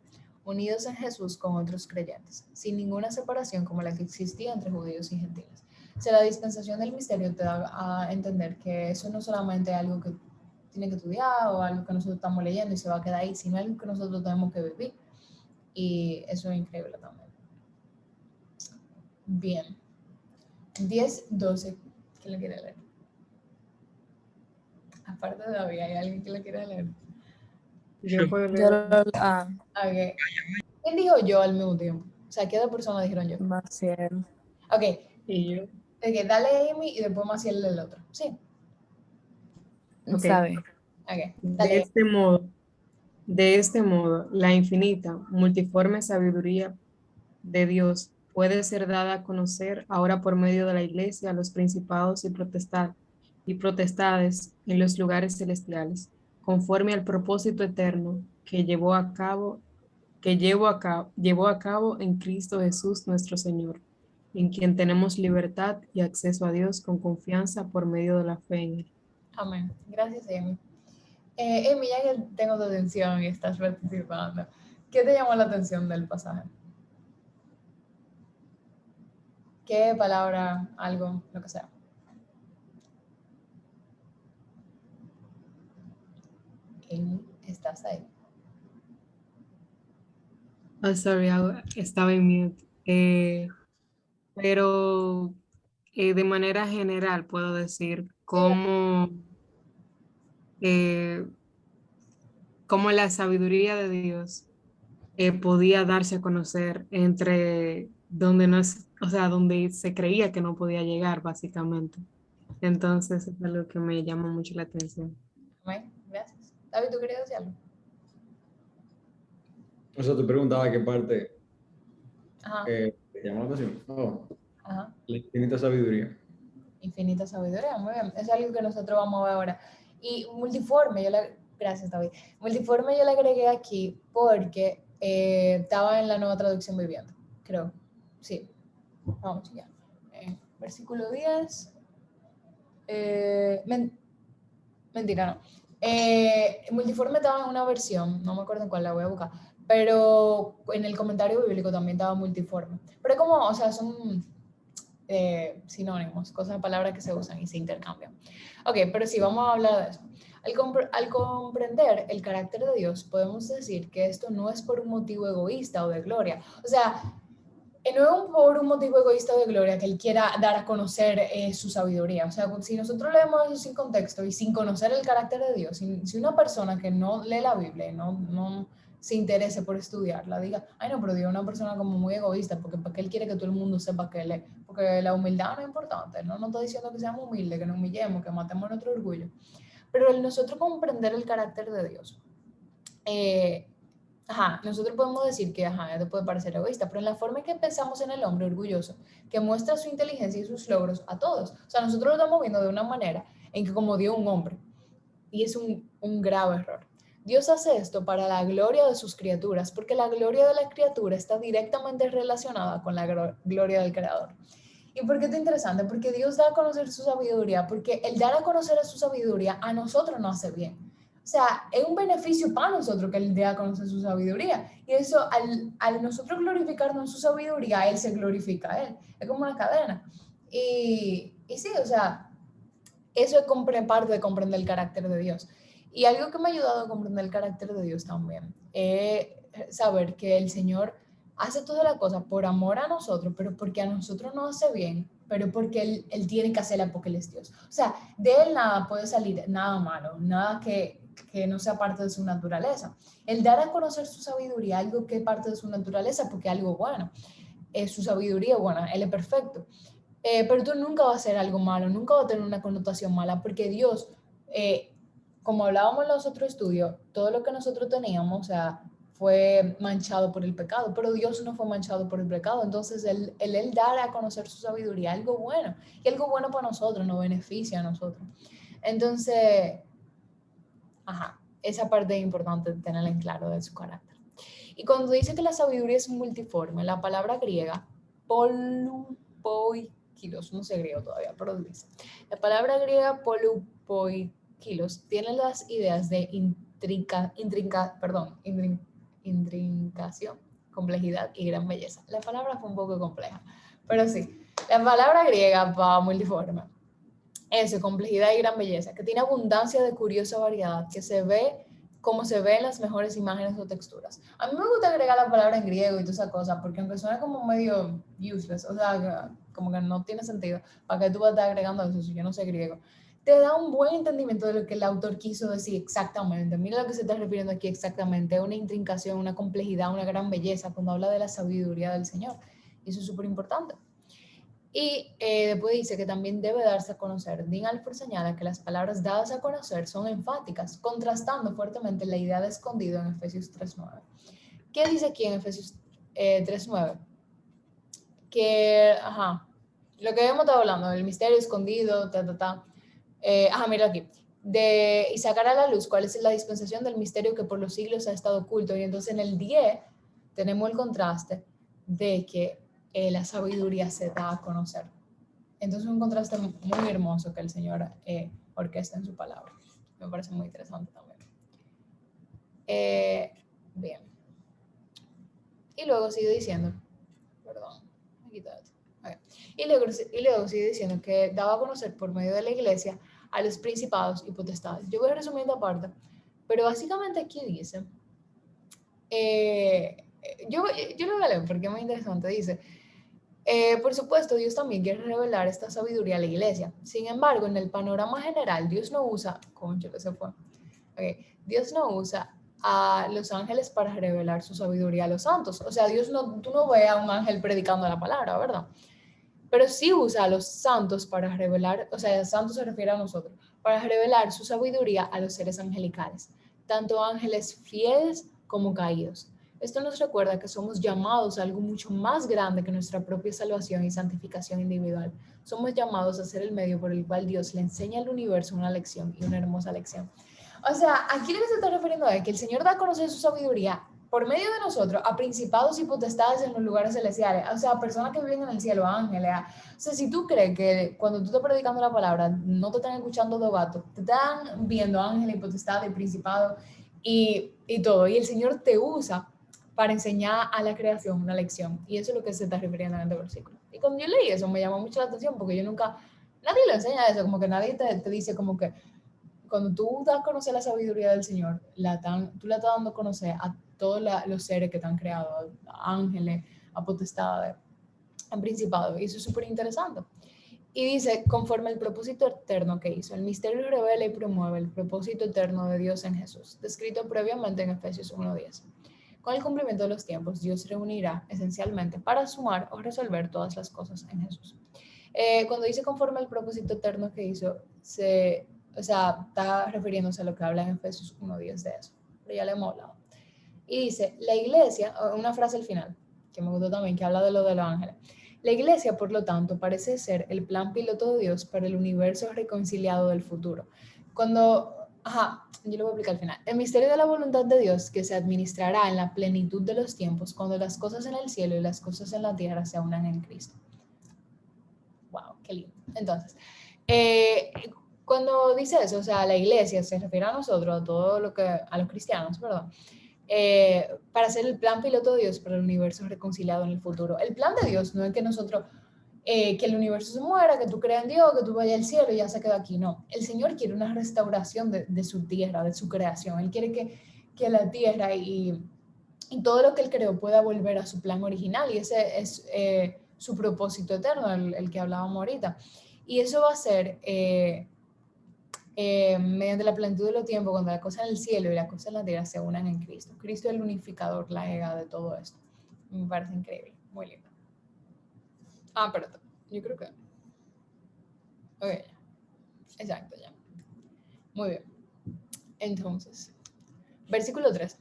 [SPEAKER 1] unidos en Jesús con otros creyentes, sin ninguna separación como la que existía entre judíos y gentiles. O sea, la dispensación del misterio te da a entender que eso no solamente es algo que tiene que estudiar o algo que nosotros estamos leyendo y se va a quedar ahí, sino algo que nosotros tenemos que vivir. Y eso es increíble también. Bien. 10-12. ¿Quién lo quiere leer? Aparte de David, ¿hay alguien que lo quiera leer?
[SPEAKER 5] Yo puedo
[SPEAKER 2] Yo
[SPEAKER 5] leer.
[SPEAKER 1] Okay. ¿Quién dijo yo al mismo tiempo? O sea, ¿qué dos personas dijeron yo?
[SPEAKER 2] Maciel.
[SPEAKER 1] Ok.
[SPEAKER 5] Y yo.
[SPEAKER 1] Dale Amy y después Maciel el otro. Sí.
[SPEAKER 5] Ok.
[SPEAKER 2] ¿Sabe?
[SPEAKER 1] Ok.
[SPEAKER 5] De
[SPEAKER 1] Dale.
[SPEAKER 5] este modo, la infinita, multiforme sabiduría de Dios puede ser dada a conocer ahora por medio de la Iglesia a los principados y potestades en los lugares celestiales, conforme al propósito eterno que llevó a cabo en Cristo Jesús nuestro Señor, en quien tenemos libertad y acceso a Dios con confianza por medio de la fe en Él.
[SPEAKER 1] Amén. Gracias, Amy. Amy, ya que tengo tu atención y estás participando, ¿qué te llamó la atención del pasaje? ¿Qué palabra, algo, lo que sea? Amy, ¿estás ahí?
[SPEAKER 5] Oh, sorry, estaba en mute. Pero de manera general puedo decir eh, cómo la sabiduría de Dios podía darse a conocer entre donde no es, o sea, donde se creía que no podía llegar, básicamente. Entonces, es algo que me llama mucho la atención.
[SPEAKER 1] Amén. Gracias. David, ¿tú querías decir algo?
[SPEAKER 3] O sea, tú preguntabas qué parte
[SPEAKER 1] Ajá.
[SPEAKER 3] te llamó la atención. Oh,
[SPEAKER 1] Ajá.
[SPEAKER 3] la infinita sabiduría.
[SPEAKER 1] Infinita sabiduría, muy bien. Es algo que nosotros vamos a ver ahora. Y multiforme, gracias David. Multiforme yo le agregué aquí porque estaba en la nueva traducción viviente, creo. Sí. Vamos ya. Versículo 10. Mentira, no. Multiforme estaba en una versión, no me acuerdo en cuál, la voy a buscar, pero en el comentario bíblico también estaba multiforme. Pero como, o sea, son sinónimos, cosas, palabras que se usan y se intercambian. Ok, pero sí, vamos a hablar de eso. Al comprender el carácter de Dios, podemos decir que esto no es por un motivo egoísta o de gloria. O sea, no es por un motivo egoísta o de gloria que Él quiera dar a conocer su sabiduría. O sea, si nosotros leemos eso sin contexto y sin conocer el carácter de Dios, si una persona que no lee la Biblia, no se interese por estudiarla, diga, ay no, pero Dios es una persona como muy egoísta, porque Él quiere que todo el mundo sepa que Él es, porque la humildad no es importante, no nos está diciendo que seamos humildes, que nos humillemos, que matemos nuestro orgullo, pero el nosotros comprender el carácter de Dios, nosotros podemos decir que, esto puede parecer egoísta, pero en la forma en que pensamos en el hombre orgulloso, que muestra su inteligencia y sus logros a todos, o sea, nosotros lo estamos viendo de una manera en que como Dios es un hombre, y es un grave error. Dios hace esto para la gloria de sus criaturas, porque la gloria de la criatura está directamente relacionada con la gloria del Creador. ¿Y por qué es interesante? Porque Dios da a conocer su sabiduría, porque el dar a conocer a su sabiduría a nosotros nos hace bien. O sea, es un beneficio para nosotros que Él dé a conocer su sabiduría. Y eso, al nosotros glorificarnos en su sabiduría, Él se glorifica a Él. Es como una cadena. Y sí, o sea, eso es parte de comprender el carácter de Dios. Y algo que me ha ayudado a comprender el carácter de Dios también es saber que el Señor hace todas las cosas por amor a nosotros, pero porque a nosotros nos hace bien, pero porque Él tiene que hacerla porque Él es Dios. O sea, de Él nada puede salir, nada malo, nada que no sea parte de su naturaleza. El dar a conocer su sabiduría, algo que es parte de su naturaleza, porque es algo bueno. Su sabiduría es buena, Él es perfecto. Pero tú nunca vas a hacer algo malo, nunca va a tener una connotación mala, porque Dios, como hablábamos en los otros estudios, todo lo que nosotros teníamos, o sea, fue manchado por el pecado, pero Dios no fue manchado por el pecado. Entonces, él dar a conocer su sabiduría, algo bueno, y algo bueno para nosotros, nos beneficia a nosotros. Entonces, esa parte es importante tenerla en claro de su carácter. Y cuando dice que la sabiduría es multiforme, la palabra griega, polupoikilos, no sé griego todavía, pero dice, la palabra griega polupoikilos tiene las ideas de intrincación, complejidad y gran belleza. La palabra fue un poco compleja, pero sí, la palabra griega para multiforme, eso, complejidad y gran belleza, que tiene abundancia de curiosa variedad, que se ve como se ve en las mejores imágenes o texturas. A mí me gusta agregar la palabra en griego y toda esa cosa, porque aunque suena como medio useless, o sea, como que no tiene sentido, ¿para qué tú vas a estar agregando eso si yo no sé griego? Te da un buen entendimiento de lo que el autor quiso decir exactamente. Mira lo que se está refiriendo aquí exactamente, una intrincación, una complejidad, una gran belleza, cuando habla de la sabiduría del Señor. Y eso es súper importante. Y después dice que también debe darse a conocer. Dean Alford señala que las palabras dadas a conocer son enfáticas, contrastando fuertemente la idea de escondido en Efesios 3.9. ¿Qué dice aquí en Efesios 3.9? Que, lo que hemos estado hablando, el misterio escondido, mira aquí. Y sacar a la luz cuál es la dispensación del misterio que por los siglos ha estado oculto. Y entonces en el 10 tenemos el contraste de que la sabiduría se da a conocer. Entonces un contraste muy hermoso que el Señor orquesta en su palabra. Me parece muy interesante también. Bien. Y luego sigue diciendo, perdón, me quito esto. Okay. Y luego sigue diciendo que daba a conocer por medio de la iglesia a los principados y potestades. Yo voy resumiendo aparte, pero básicamente aquí dice, yo lo voy a leer porque es muy interesante, dice, por supuesto, Dios también quiere revelar esta sabiduría a la iglesia. Sin embargo, en el panorama general, Dios no usa, Dios no usa a los ángeles para revelar su sabiduría a los santos. O sea, tú no ves a un ángel predicando la palabra, ¿verdad? Pero sí usa a los santos para revelar, o sea, el santo se refiere a nosotros, para revelar su sabiduría a los seres angelicales, tanto ángeles fieles como caídos. Esto nos recuerda que somos llamados a algo mucho más grande que nuestra propia salvación y santificación individual. Somos llamados a ser el medio por el cual Dios le enseña al universo una lección y una hermosa lección. O sea, aquí lo que se está refiriendo es que el Señor da a conocer su sabiduría por medio de nosotros a principados y potestades en los lugares celestiales, o sea, personas que viven en el cielo, ángeles. O sea, si tú crees que cuando tú estás predicando la palabra no te están escuchando dos gatos, te están viendo ángeles y potestades y principados y todo, y el Señor te usa para enseñar a la creación una lección, y eso es lo que se está refiriendo en este versículo. Y cuando yo leí eso me llamó mucho la atención porque nadie le enseña eso, como que nadie te dice como que cuando tú das a conocer la sabiduría del Señor, tú la estás dando a conocer a todos los seres que están creados, a ángeles, a potestades, a principados, y eso es súper interesante. Y dice, conforme al propósito eterno que hizo, el misterio revela y promueve el propósito eterno de Dios en Jesús, descrito previamente en Efesios 1:10. Con el cumplimiento de los tiempos, Dios reunirá esencialmente para sumar o resolver todas las cosas en Jesús. Cuando dice conforme al propósito eterno que hizo, está refiriéndose a lo que habla en Efesios 1:10 de eso, pero ya le hemos hablado. Y dice, la iglesia, una frase al final, que me gustó también, que habla de lo de los ángeles. La iglesia, por lo tanto, parece ser el plan piloto de Dios para el universo reconciliado del futuro. Yo lo voy a explicar al final. El misterio de la voluntad de Dios que se administrará en la plenitud de los tiempos cuando las cosas en el cielo y las cosas en la tierra se unan en Cristo. Wow, qué lindo. Entonces, cuando dice eso, o sea, la iglesia se refiere a nosotros, a los cristianos, perdón, para hacer el plan piloto de Dios para el universo reconciliado en el futuro. El plan de Dios no es que nosotros, que el universo se muera, que tú creas en Dios, que tú vayas al cielo y ya se queda aquí. No, el Señor quiere una restauración de su tierra, de su creación. Él quiere que la tierra y todo lo que Él creó pueda volver a su plan original, y ese es su propósito eterno, el que hablábamos ahorita. Y eso va a ser mediante la plenitud de los tiempos, cuando las cosas en el cielo y las cosas en la tierra se unan en Cristo. Cristo es el unificador, la ega de todo esto. Me parece increíble, muy lindo. Espérate, yo creo que... Ok, exacto, ya. Muy bien. Entonces, versículo 3.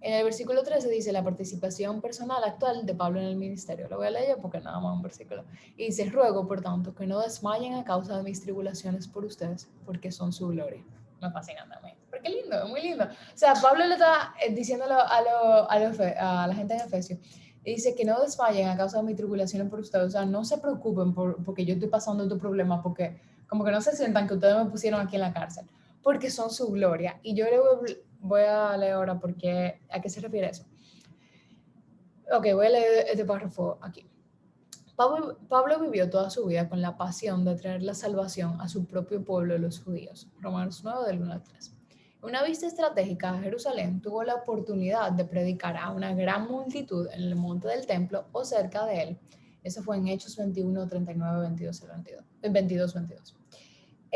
[SPEAKER 1] En el versículo 13 dice la participación personal actual de Pablo en el ministerio. Lo voy a leer porque nada más un versículo. Y dice, ruego, por tanto, que no desmayen a causa de mis tribulaciones por ustedes, porque son su gloria. Me fascina también. Pero qué lindo, muy lindo. O sea, Pablo le está diciéndolo a la gente en Efesios. Y dice que no desmayen a causa de mis tribulaciones por ustedes. O sea, no se preocupen porque yo estoy pasando estos problemas, porque como que no se sientan que ustedes me pusieron aquí en la cárcel, porque son su gloria. Y yo le voy a leer ahora porque, ¿a qué se refiere eso? Ok, voy a leer este párrafo aquí. Pablo vivió toda su vida con la pasión de traer la salvación a su propio pueblo, los judíos. Romanos 9, del 1 al 3. Una vista estratégica de Jerusalén tuvo la oportunidad de predicar a una gran multitud en el monte del templo o cerca de él. Eso fue en Hechos 21, 39, 22, 22.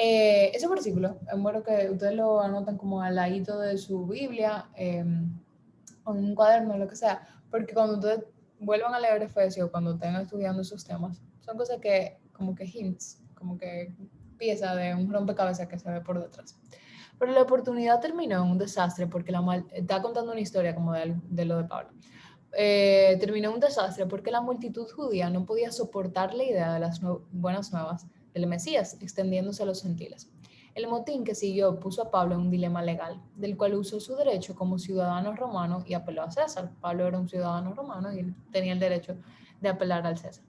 [SPEAKER 1] Ese versículo, es bueno que ustedes lo anotan como al ladito de su Biblia, o en un cuaderno, lo que sea, porque cuando ustedes vuelvan a leer Efesios, cuando estén estudiando esos temas, son cosas que, como que hints, como que pieza de un rompecabezas que se ve por detrás. Pero la oportunidad terminó en un desastre, porque está contando una historia como de lo de Pablo. Terminó en un desastre porque la multitud judía no podía soportar la idea de las buenas nuevas del Mesías extendiéndose a los gentiles. El motín que siguió puso a Pablo en un dilema legal, del cual usó su derecho como ciudadano romano y apeló a César. Pablo era un ciudadano romano y tenía el derecho de apelar al César.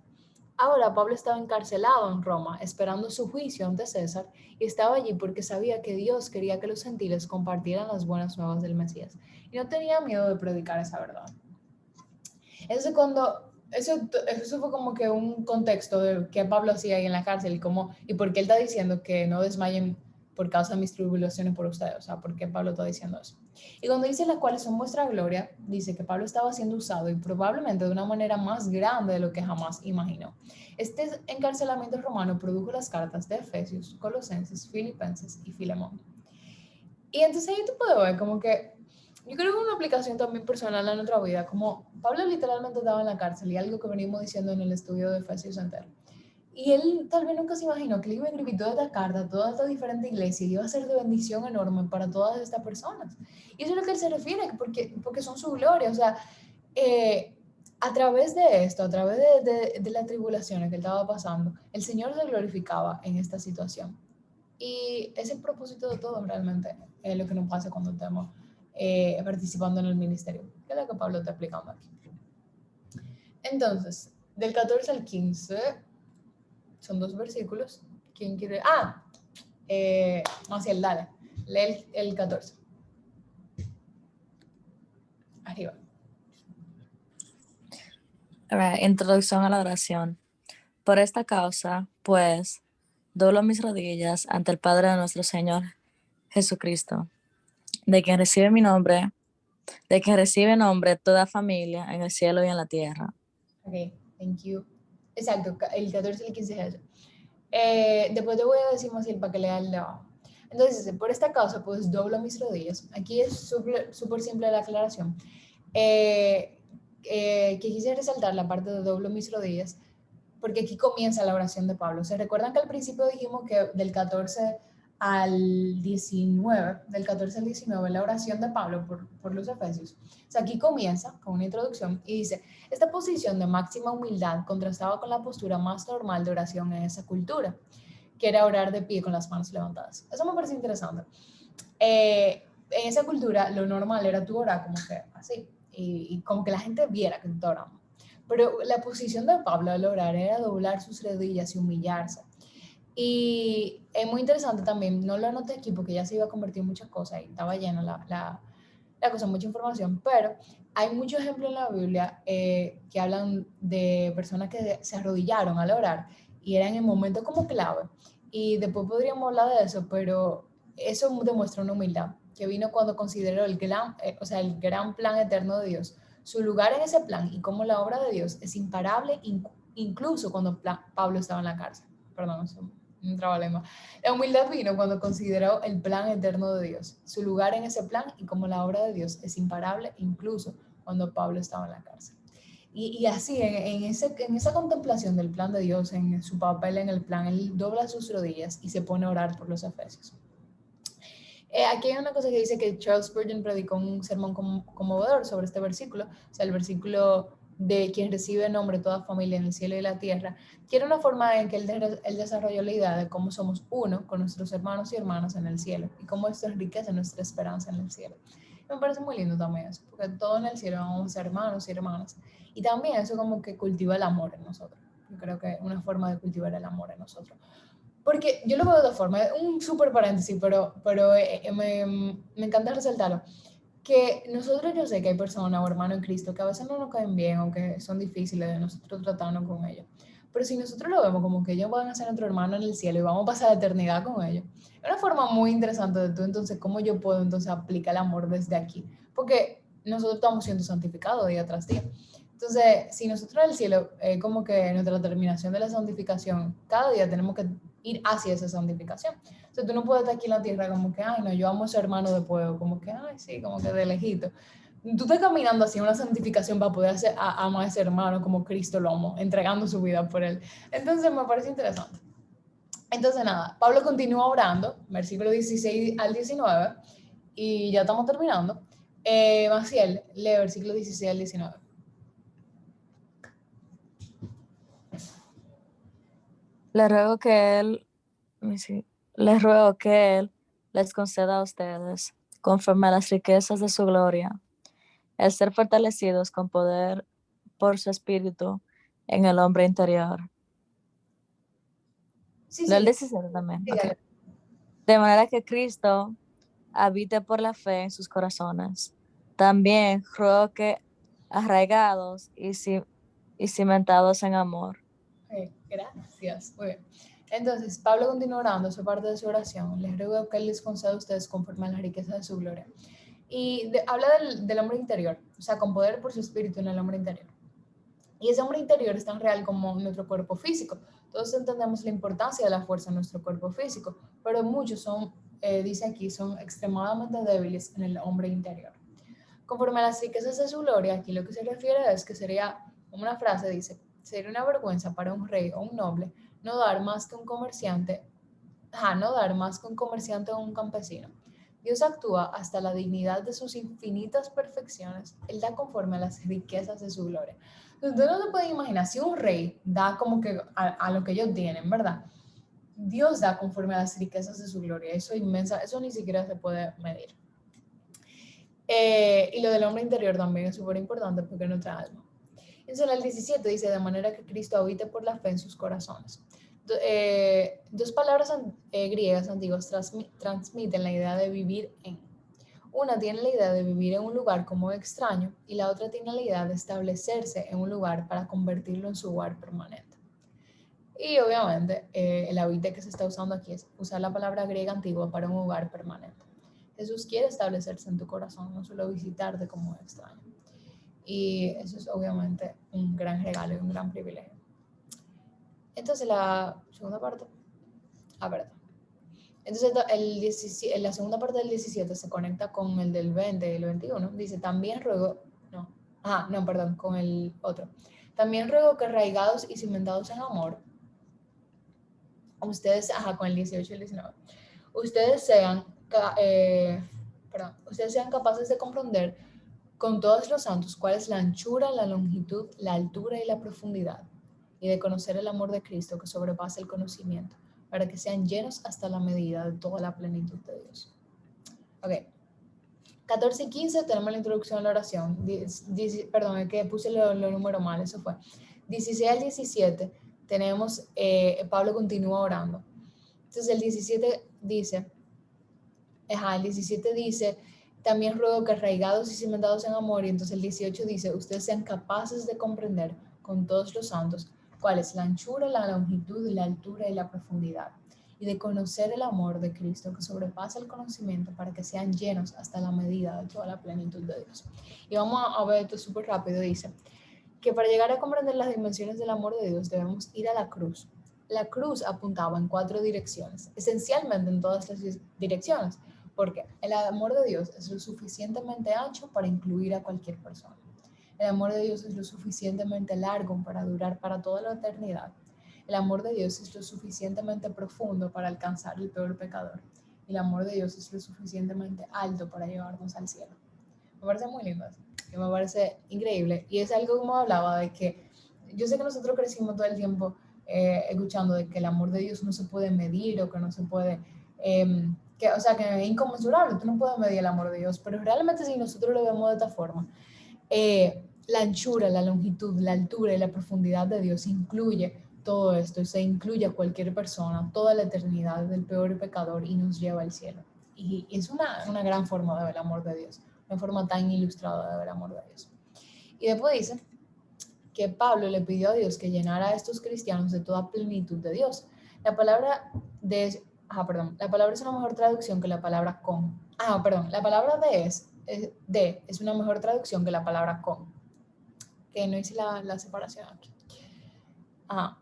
[SPEAKER 1] Ahora Pablo estaba encarcelado en Roma, esperando su juicio ante César, y estaba allí porque sabía que Dios quería que los gentiles compartieran las buenas nuevas del Mesías, y no tenía miedo de predicar esa verdad. Eso fue como que un contexto de qué Pablo hacía ahí en la cárcel y por qué él está diciendo que no desmayen por causa de mis tribulaciones por ustedes. O sea, por qué Pablo está diciendo eso. Y cuando dice las cuales son vuestra gloria, dice que Pablo estaba siendo usado y probablemente de una manera más grande de lo que jamás imaginó. Este encarcelamiento romano produjo las cartas de Efesios, Colosenses, Filipenses y Filemón. Y entonces ahí tú puedes ver como que yo creo que es una aplicación también personal a nuestra vida, como Pablo literalmente estaba en la cárcel y algo que venimos diciendo en el estudio de Efesios entero. Y él tal vez nunca se imaginó que le iba a escribir toda esta carta, toda esta diferente iglesia, y iba a ser de bendición enorme para todas estas personas. Y eso es lo que él se refiere, porque son su gloria. O sea, a través de esto, a través de las tribulaciones que él estaba pasando, el Señor se glorificaba en esta situación. Y es el propósito de todo realmente, lo que nos pasa cuando estamos participando en el ministerio, que es lo que Pablo está explicando aquí. Entonces, del 14 al 15, son 2 versículos. ¿Quién quiere? Maciel, dale, lee el 14. Arriba.
[SPEAKER 6] Introducción a la oración. Por esta causa, pues, doblo mis rodillas ante el Padre de nuestro Señor Jesucristo, de quien recibe nombre toda familia en el cielo y en la tierra.
[SPEAKER 1] Ok, thank you. Exacto, el 14 y el 15 es eso. Después te voy a decir más para que lea el de abajo. Entonces dice, por esta causa pues doblo mis rodillas. Aquí es súper simple la aclaración. Que quise resaltar la parte de doblo mis rodillas, porque aquí comienza la oración de Pablo. ¿Se recuerdan que al principio dijimos que del 14 al 19, del 14 al 19, la oración de Pablo por los Efesios? O sea, aquí comienza con una introducción y dice, esta posición de máxima humildad contrastaba con la postura más normal de oración en esa cultura, que era orar de pie con las manos levantadas. Eso me parece interesante. En esa cultura lo normal era tú orar como que así, y como que la gente viera que tú estás orando. Pero la posición de Pablo al orar era doblar sus rodillas y humillarse. Y es muy interesante también, no lo anoté aquí porque ya se iba a convertir en muchas cosas y estaba llena la cosa, mucha información, pero hay muchos ejemplos en la Biblia que hablan de personas que se arrodillaron al orar y eran en momentos como clave. Y después podríamos hablar de eso, pero eso demuestra una humildad que vino cuando consideró el gran plan eterno de Dios, su lugar en ese plan y cómo la obra de Dios es imparable, incluso cuando Pablo estaba en la cárcel. Perdón, eso un trabalema. La humildad vino cuando consideró el plan eterno de Dios, su lugar en ese plan y cómo la obra de Dios es imparable, incluso cuando Pablo estaba en la cárcel. Y así, en esa contemplación del plan de Dios, en su papel en el plan, él dobla sus rodillas y se pone a orar por los efesios. Aquí hay una cosa que dice que Charles Spurgeon predicó un sermón conmovedor sobre este versículo, o sea, el versículo de quien recibe nombre toda familia en el cielo y la tierra, que era una forma en que él desarrolló la idea de cómo somos uno con nuestros hermanos y hermanas en el cielo y cómo esto enriquece nuestra esperanza en el cielo. Me parece muy lindo también eso, porque todos en el cielo vamos a ser hermanos y hermanas, y también eso como que cultiva el amor en nosotros. Yo creo que es una forma de cultivar el amor en nosotros. Porque yo lo veo de dos formas, un súper paréntesis, pero me encanta resaltarlo. Que nosotros, yo sé que hay personas o hermanos en Cristo que a veces no nos caen bien o que son difíciles de nosotros tratarnos con ellos. Pero si nosotros lo vemos como que ellos van a ser nuestro hermano en el cielo y vamos a pasar la eternidad con ellos, es una forma muy interesante de tú, entonces, cómo yo puedo entonces aplicar el amor desde aquí. Porque nosotros estamos siendo santificados día tras día. Entonces, si nosotros en el cielo, como que nuestra terminación de la santificación, cada día tenemos que ir hacia esa santificación. O sea, tú no puedes estar aquí en la tierra como que, ay, no, yo amo a ese hermano de fuego, como que, ay, sí, como que de lejito. Tú estás caminando hacia una santificación para poder amar a ese hermano como Cristo lo amó, entregando su vida por él. Entonces, me parece interesante. Entonces, nada, Pablo continúa orando, versículo 16 al 19, y ya estamos terminando. Maciel, lee versículo 16 al 19.
[SPEAKER 6] Le ruego que él, les ruego que él les conceda a ustedes, conforme a las riquezas de su gloria, el ser fortalecidos con poder por su espíritu en el hombre interior.
[SPEAKER 1] Sí,
[SPEAKER 6] Lo del
[SPEAKER 1] sí,
[SPEAKER 6] 17 también.
[SPEAKER 1] sí,
[SPEAKER 6] Okay. De manera que Cristo habite por la fe en sus corazones. También ruego que arraigados y cimentados en amor.
[SPEAKER 1] Gracias. Muy bien. Entonces, Pablo continúa orando, esa parte de su oración. Les ruego que Él les conceda a ustedes conforme a la riqueza de su gloria. Y habla del hombre interior, o sea, con poder por su espíritu en el hombre interior. Y ese hombre interior es tan real como nuestro cuerpo físico. Todos entendemos la importancia de la fuerza en nuestro cuerpo físico, pero muchos son, dice aquí, son extremadamente débiles en el hombre interior. Conforme a las riquezas de su gloria, aquí lo que se refiere es que sería, como una frase dice, sería una vergüenza para un rey o un noble no dar más que un comerciante, no dar más que un comerciante o un campesino. Dios actúa hasta la dignidad de sus infinitas perfecciones. Él da conforme a las riquezas de su gloria. Entonces, no se puede imaginar, si un rey da como que a lo que ellos tienen, ¿verdad? Dios da conforme a las riquezas de su gloria. Eso es inmensa, eso ni siquiera se puede medir. Y lo del hombre interior también es súper importante porque es nuestra alma. Entonces, en el 17 dice, de manera que Cristo habite por la fe en sus corazones. Dos palabras griegas antiguas transmiten la idea de vivir en. Una tiene la idea de vivir en un lugar como extraño y la otra tiene la idea de establecerse en un lugar para convertirlo en su hogar permanente. Y obviamente el habite que se está usando aquí es usar la palabra griega antigua para un hogar permanente. Jesús quiere establecerse en tu corazón, no solo visitarte como extraño. Y eso es obviamente un gran regalo y un gran privilegio. Entonces la segunda parte, verdad. Entonces la segunda parte del 17 se conecta con el del 20 y el 21. Dice, también ruego, perdón, con el otro. También ruego que arraigados y cimentados en amor, ustedes, con el 18 y el 19, ustedes sean capaces de comprender con todos los santos cuál es la anchura, la longitud, la altura y la profundidad, y de conocer el amor de Cristo que sobrepasa el conocimiento, para que sean llenos hasta la medida de toda la plenitud de Dios. Ok. 14 y 15 tenemos la introducción a la oración. Perdón, es que puse los números mal, eso fue. 16 al 17 tenemos, Pablo continúa orando. Entonces el 17 dice, también ruego que arraigados y cimentados en amor, y entonces el 18 dice, ustedes sean capaces de comprender con todos los santos cuál es la anchura, la longitud, la altura y la profundidad, y de conocer el amor de Cristo que sobrepasa el conocimiento, para que sean llenos hasta la medida de toda la plenitud de Dios. Y vamos a ver esto súper rápido. Dice que para llegar a comprender las dimensiones del amor de Dios debemos ir a la cruz. La cruz apuntaba en 4 direcciones, esencialmente en todas las direcciones, porque el amor de Dios es lo suficientemente ancho para incluir a cualquier persona. El amor de Dios es lo suficientemente largo para durar para toda la eternidad. El amor de Dios es lo suficientemente profundo para alcanzar el peor pecador. El amor de Dios es lo suficientemente alto para llevarnos al cielo. Me parece muy lindo eso, que me parece increíble. Y es algo como hablaba de que yo sé que nosotros crecimos todo el tiempo escuchando de que el amor de Dios no se puede medir, o que no se puede, que es inconmensurable, tú no puedes medir el amor de Dios, pero realmente si nosotros lo vemos de esta forma, la anchura, la longitud, la altura y la profundidad de Dios incluye todo esto, se incluye a cualquier persona, toda la eternidad del peor pecador, y nos lleva al cielo. Y es una gran forma de ver el amor de Dios, una forma tan ilustrada de ver el amor de Dios. Y después dice que Pablo le pidió a Dios que llenara a estos cristianos de toda plenitud de Dios. La palabra es una mejor traducción que la palabra con. La palabra de es una mejor traducción que la palabra con. Que no hice la separación aquí. La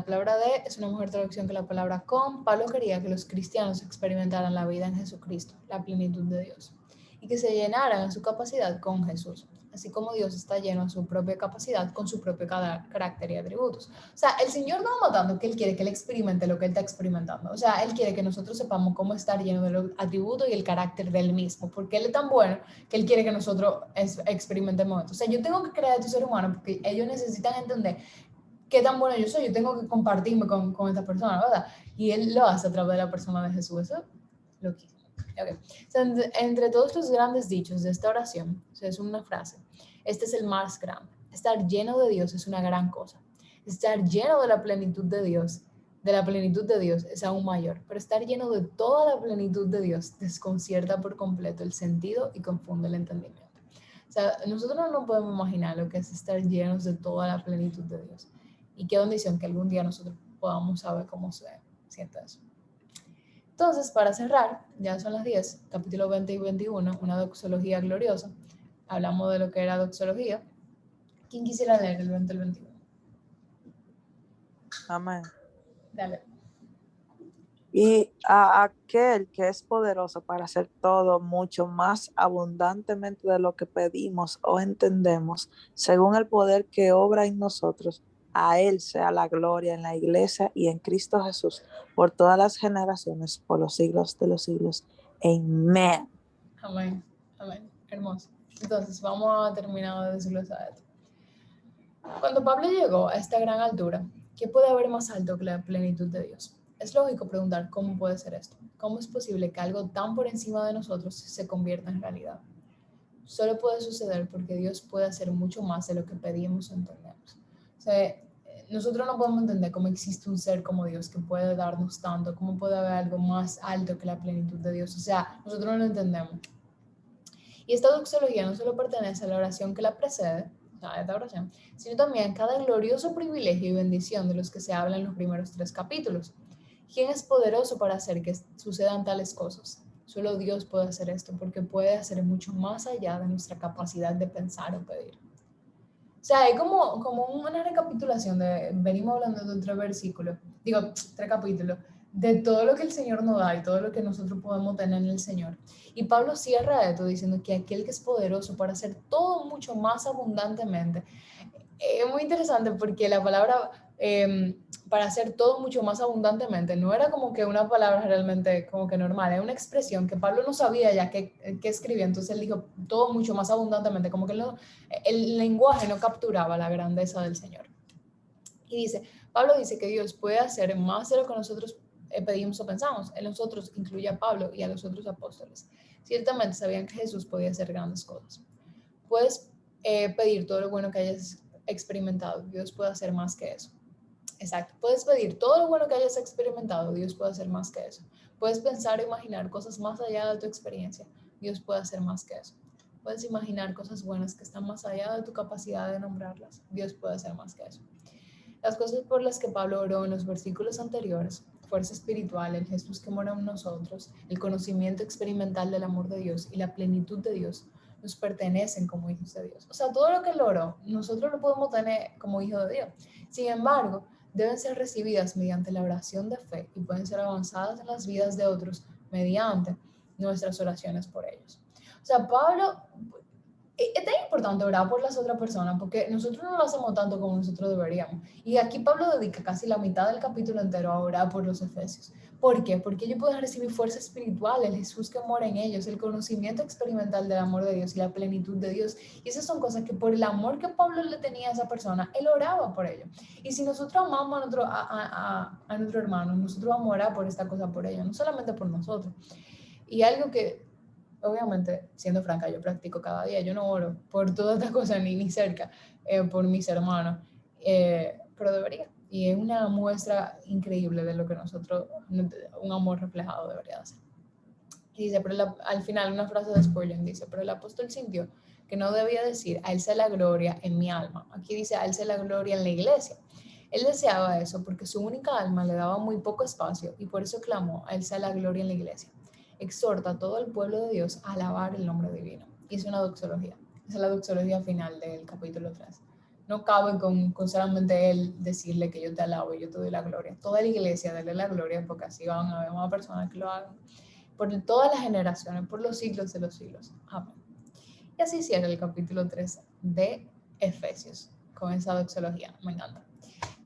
[SPEAKER 1] palabra de es una mejor traducción que la palabra con. Pablo quería que los cristianos experimentaran la vida en Jesucristo, la plenitud de Dios, y que se llenaran en su capacidad con Jesús, así como Dios está lleno en su propia capacidad con su propio carácter y atributos. O sea, el Señor no va matando que Él quiere que Él experimente lo que Él está experimentando. O sea, Él quiere que nosotros sepamos cómo estar lleno de los atributos y el carácter de Él mismo, porque Él es tan bueno que Él quiere que nosotros experimentemos esto. O sea, yo tengo que crear a estos seres humanos porque ellos necesitan entender qué tan bueno yo soy, yo tengo que compartirme con esta persona, ¿verdad? Y Él lo hace a través de la persona de Jesús. Eso lo quiso. Okay. O sea, entre todos los grandes dichos de esta oración, o sea, es una frase, este es el más grande. Estar lleno de Dios es una gran cosa. Estar lleno de la plenitud de Dios, es aún mayor. Pero estar lleno de toda la plenitud de Dios desconcierta por completo el sentido y confunde el entendimiento. O sea, nosotros no nos podemos imaginar lo que es estar llenos de toda la plenitud de Dios. Y qué bendición que algún día nosotros podamos saber cómo se siente eso. Entonces, para cerrar, ya son las 10, capítulo 20 y 21, una doxología gloriosa. Hablamos de lo que era doxología. ¿Quién quisiera leer el 20 y el 21?
[SPEAKER 2] Amén.
[SPEAKER 1] Dale.
[SPEAKER 2] Y a aquel que es poderoso para hacer todo mucho más abundantemente de lo que pedimos o entendemos, según el poder que obra en nosotros, a Él sea la gloria en la iglesia y en Cristo Jesús por todas las generaciones, por los siglos de los siglos. Amén.
[SPEAKER 1] Amén. Amén. Hermoso. Entonces, vamos a terminar de desglosar esto. Cuando Pablo llegó a esta gran altura, ¿qué puede haber más alto que la plenitud de Dios? Es lógico preguntar cómo puede ser esto. ¿Cómo es posible que algo tan por encima de nosotros se convierta en realidad? Solo puede suceder porque Dios puede hacer mucho más de lo que pedimos o entendemos. O sea, nosotros no podemos entender cómo existe un ser como Dios que puede darnos tanto, cómo puede haber algo más alto que la plenitud de Dios. O sea, nosotros no lo entendemos. Y esta doxología no solo pertenece a la oración que la precede, esta oración, sino también cada glorioso privilegio y bendición de los que se habla en los primeros 3 capítulos. ¿Quién es poderoso para hacer que sucedan tales cosas? Solo Dios puede hacer esto, porque puede hacer mucho más allá de nuestra capacidad de pensar o pedir. O sea, es como una recapitulación venimos hablando de 3 versículos, digo, 3 capítulos, de todo lo que el Señor nos da y todo lo que nosotros podemos tener en el Señor. Y Pablo cierra esto diciendo que aquel que es poderoso para hacer todo mucho más abundantemente. Es muy interesante porque la palabra para hacer todo mucho más abundantemente no era como que una palabra realmente como que normal, es una expresión que Pablo no sabía ya que escribía, entonces él dijo todo mucho más abundantemente, como que el lenguaje no capturaba la grandeza del Señor. Y dice, Pablo dice que Dios puede hacer más de lo que nosotros pedimos o pensamos. En nosotros incluye a Pablo y a los otros apóstoles. Ciertamente sabían que Jesús podía hacer grandes cosas. Puedes pedir todo lo bueno que hayas experimentado. Dios puede hacer más que eso. Exacto. Puedes pedir todo lo bueno que hayas experimentado. Dios puede hacer más que eso. Puedes pensar e imaginar cosas más allá de tu experiencia. Dios puede hacer más que eso. Puedes imaginar cosas buenas que están más allá de tu capacidad de nombrarlas. Dios puede hacer más que eso. Las cosas por las que Pablo oró en los versículos anteriores, fuerza espiritual, el Jesús que mora en nosotros, el conocimiento experimental del amor de Dios y la plenitud de Dios, nos pertenecen como hijos de Dios. O sea, todo lo que él oró, nosotros lo podemos tener como hijos de Dios. Sin embargo, deben ser recibidas mediante la oración de fe y pueden ser avanzadas en las vidas de otros mediante nuestras oraciones por ellos. O sea, Pablo, es tan importante orar por las otras personas porque nosotros no lo hacemos tanto como nosotros deberíamos. Y aquí Pablo dedica casi la mitad del capítulo entero a orar por los efesios. ¿Por qué? Porque ellos pueden recibir fuerza espiritual, el Jesús que mora en ellos, el conocimiento experimental del amor de Dios y la plenitud de Dios. Y esas son cosas que por el amor que Pablo le tenía a esa persona, él oraba por ello. Y si nosotros amamos a nuestro hermano, nosotros vamos a orar por esta cosa por ellos, no solamente por nosotros. Y algo que obviamente, siendo franca, yo practico cada día, yo no oro por todas estas cosas ni cerca, por mis hermanos, pero debería. Y es una muestra increíble de lo que nosotros, un amor reflejado debería hacer. Y dice, pero al final una frase de Spurgeon dice, pero el apóstol sintió que no debía decir, a él sea la gloria en mi alma. Aquí dice, a él sea la gloria en la iglesia. Él deseaba eso porque su única alma le daba muy poco espacio y por eso clamó, a él sea la gloria en la iglesia. Exhorta a todo el pueblo de Dios a alabar el nombre divino. Y es una doxología. Esa es la doxología final del capítulo 3. No cabe con solamente él decirle que yo te alabo y yo te doy la gloria. Toda la iglesia dale la gloria porque así van a haber más personas que lo hagan. Por todas las generaciones, por los siglos de los siglos. Amén. Y así cierra el capítulo 3 de Efesios con esa doxología. Me encanta.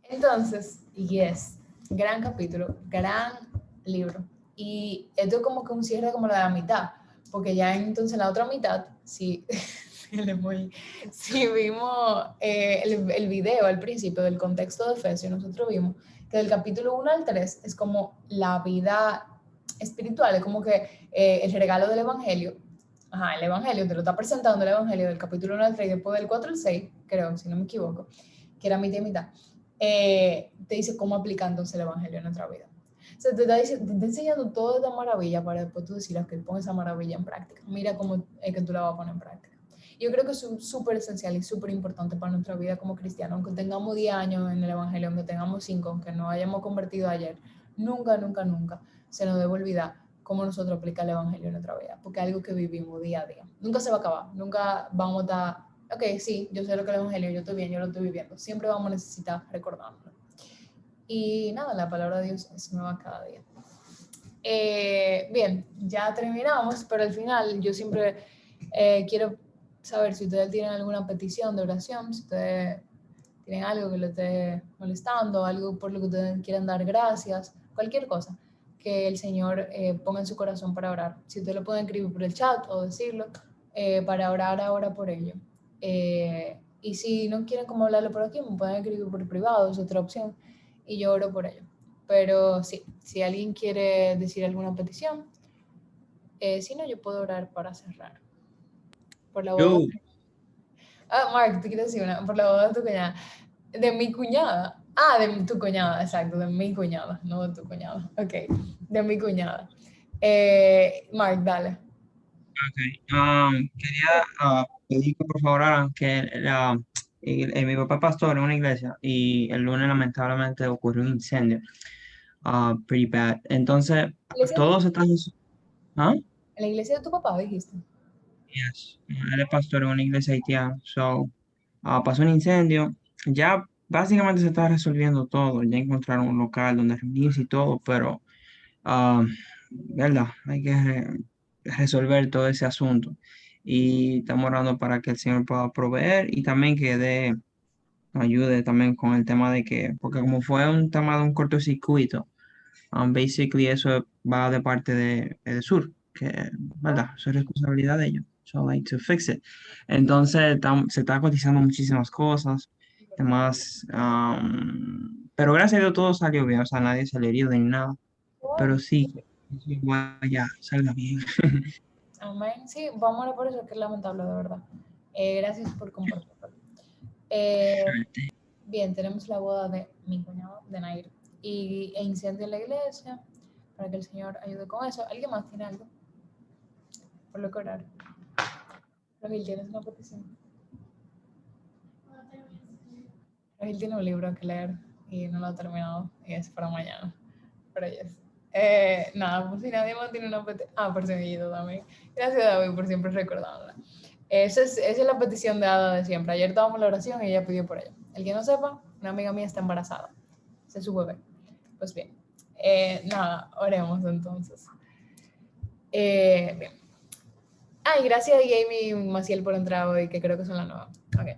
[SPEAKER 1] Entonces, yes, gran capítulo, gran libro. Y esto es como que un cierre como la mitad, porque ya entonces la otra mitad, sí, sí vimos el video al principio del contexto de Efesios, nosotros vimos que del capítulo 1 al 3 es como la vida espiritual, es como que el regalo del Evangelio. Ajá, el Evangelio te lo está presentando el Evangelio del capítulo 1 al 3 y después del 4 al 6, creo, si no me equivoco, que era mitad y mitad. Te dice cómo aplicar entonces el Evangelio en nuestra vida. O sea, te está enseñando toda esta maravilla para después tú decir, que pon esa maravilla en práctica. Mira cómo es que tú la vas a poner en práctica. Yo creo que es súper esencial y súper importante para nuestra vida como cristianos, aunque tengamos 10 años en el Evangelio, aunque tengamos 5, aunque nos hayamos convertido ayer, nunca se nos debe olvidar cómo nosotros aplicamos el Evangelio en nuestra vida, porque es algo que vivimos día a día. Nunca se va a acabar, nunca vamos a estar, ok, sí, yo sé lo que es el Evangelio, yo estoy bien, yo lo estoy viviendo. Siempre vamos a necesitar recordarlo. Y nada, la palabra de Dios es nueva cada día. Bien, ya terminamos, pero al final yo siempre quiero saber si ustedes tienen alguna petición de oración, si ustedes tienen algo que les esté molestando, algo por lo que ustedes quieran dar gracias, cualquier cosa que el Señor ponga en su corazón para orar. Si ustedes lo pueden escribir por el chat o decirlo, para orar ahora por ello. Y si no quieren como hablarlo por aquí, me pueden escribir por privado, es otra opción, y yo oro por ello. Pero sí, si alguien quiere decir alguna petición, si no, yo puedo orar para cerrar. Por la boda. Mark, te quiero decir por la boda de tu cuñada. De mi cuñada. De tu cuñada, exacto, de mi cuñada, no de tu cuñada. Ok, de mi cuñada. Mark, dale.
[SPEAKER 4] Ok, quería pedir que por favor hagan que mi papá es pastor en una iglesia y el lunes lamentablemente ocurrió un incendio, pretty bad. Entonces, todos están... ¿Ah?
[SPEAKER 1] ¿En la iglesia de tu papá dijiste?
[SPEAKER 4] Yes, él es pastor en una iglesia haitiana, so pasó un incendio, ya básicamente se está resolviendo todo, ya encontraron un local donde reunirse y todo, pero, ¿verdad? Hay que resolver todo ese asunto. Y estamos orando para que el Señor pueda proveer y también que nos ayude también con el tema de que, porque como fue un tema de un cortocircuito, basically eso va de parte del sur, que, ¿verdad? Eso es responsabilidad de ellos. So, like, to fix it. Entonces, se está cotizando muchísimas cosas, además, pero gracias a Dios todo salió bien, o sea, nadie salió herido ni nada, pero sí, que vaya, salga bien.
[SPEAKER 1] Amén. Sí, vamos a orar por eso, que es lamentable, de verdad. Gracias por compartirlo. Bien, tenemos la boda de mi cuñado, de Nair, e incendio en la iglesia, para que el Señor ayude con eso. ¿Alguien más tiene algo? Por lo que orar. Rogil, ¿tienes una petición? Rogil tiene un libro que leer y no lo ha terminado y es para mañana. Pero yes. Nada, pues si nadie más tiene una petición. Por seguido también. Gracias, David, por siempre recordándola. Esa es la petición de Ada de siempre. Ayer estábamos en la oración y ella pidió por ella. El que no sepa, una amiga mía está embarazada. Es su bebé. Pues bien. Nada, oremos entonces. Bien. Ay, gracias a Jamie Maciel por entrar hoy, que creo que son la nueva. Ok.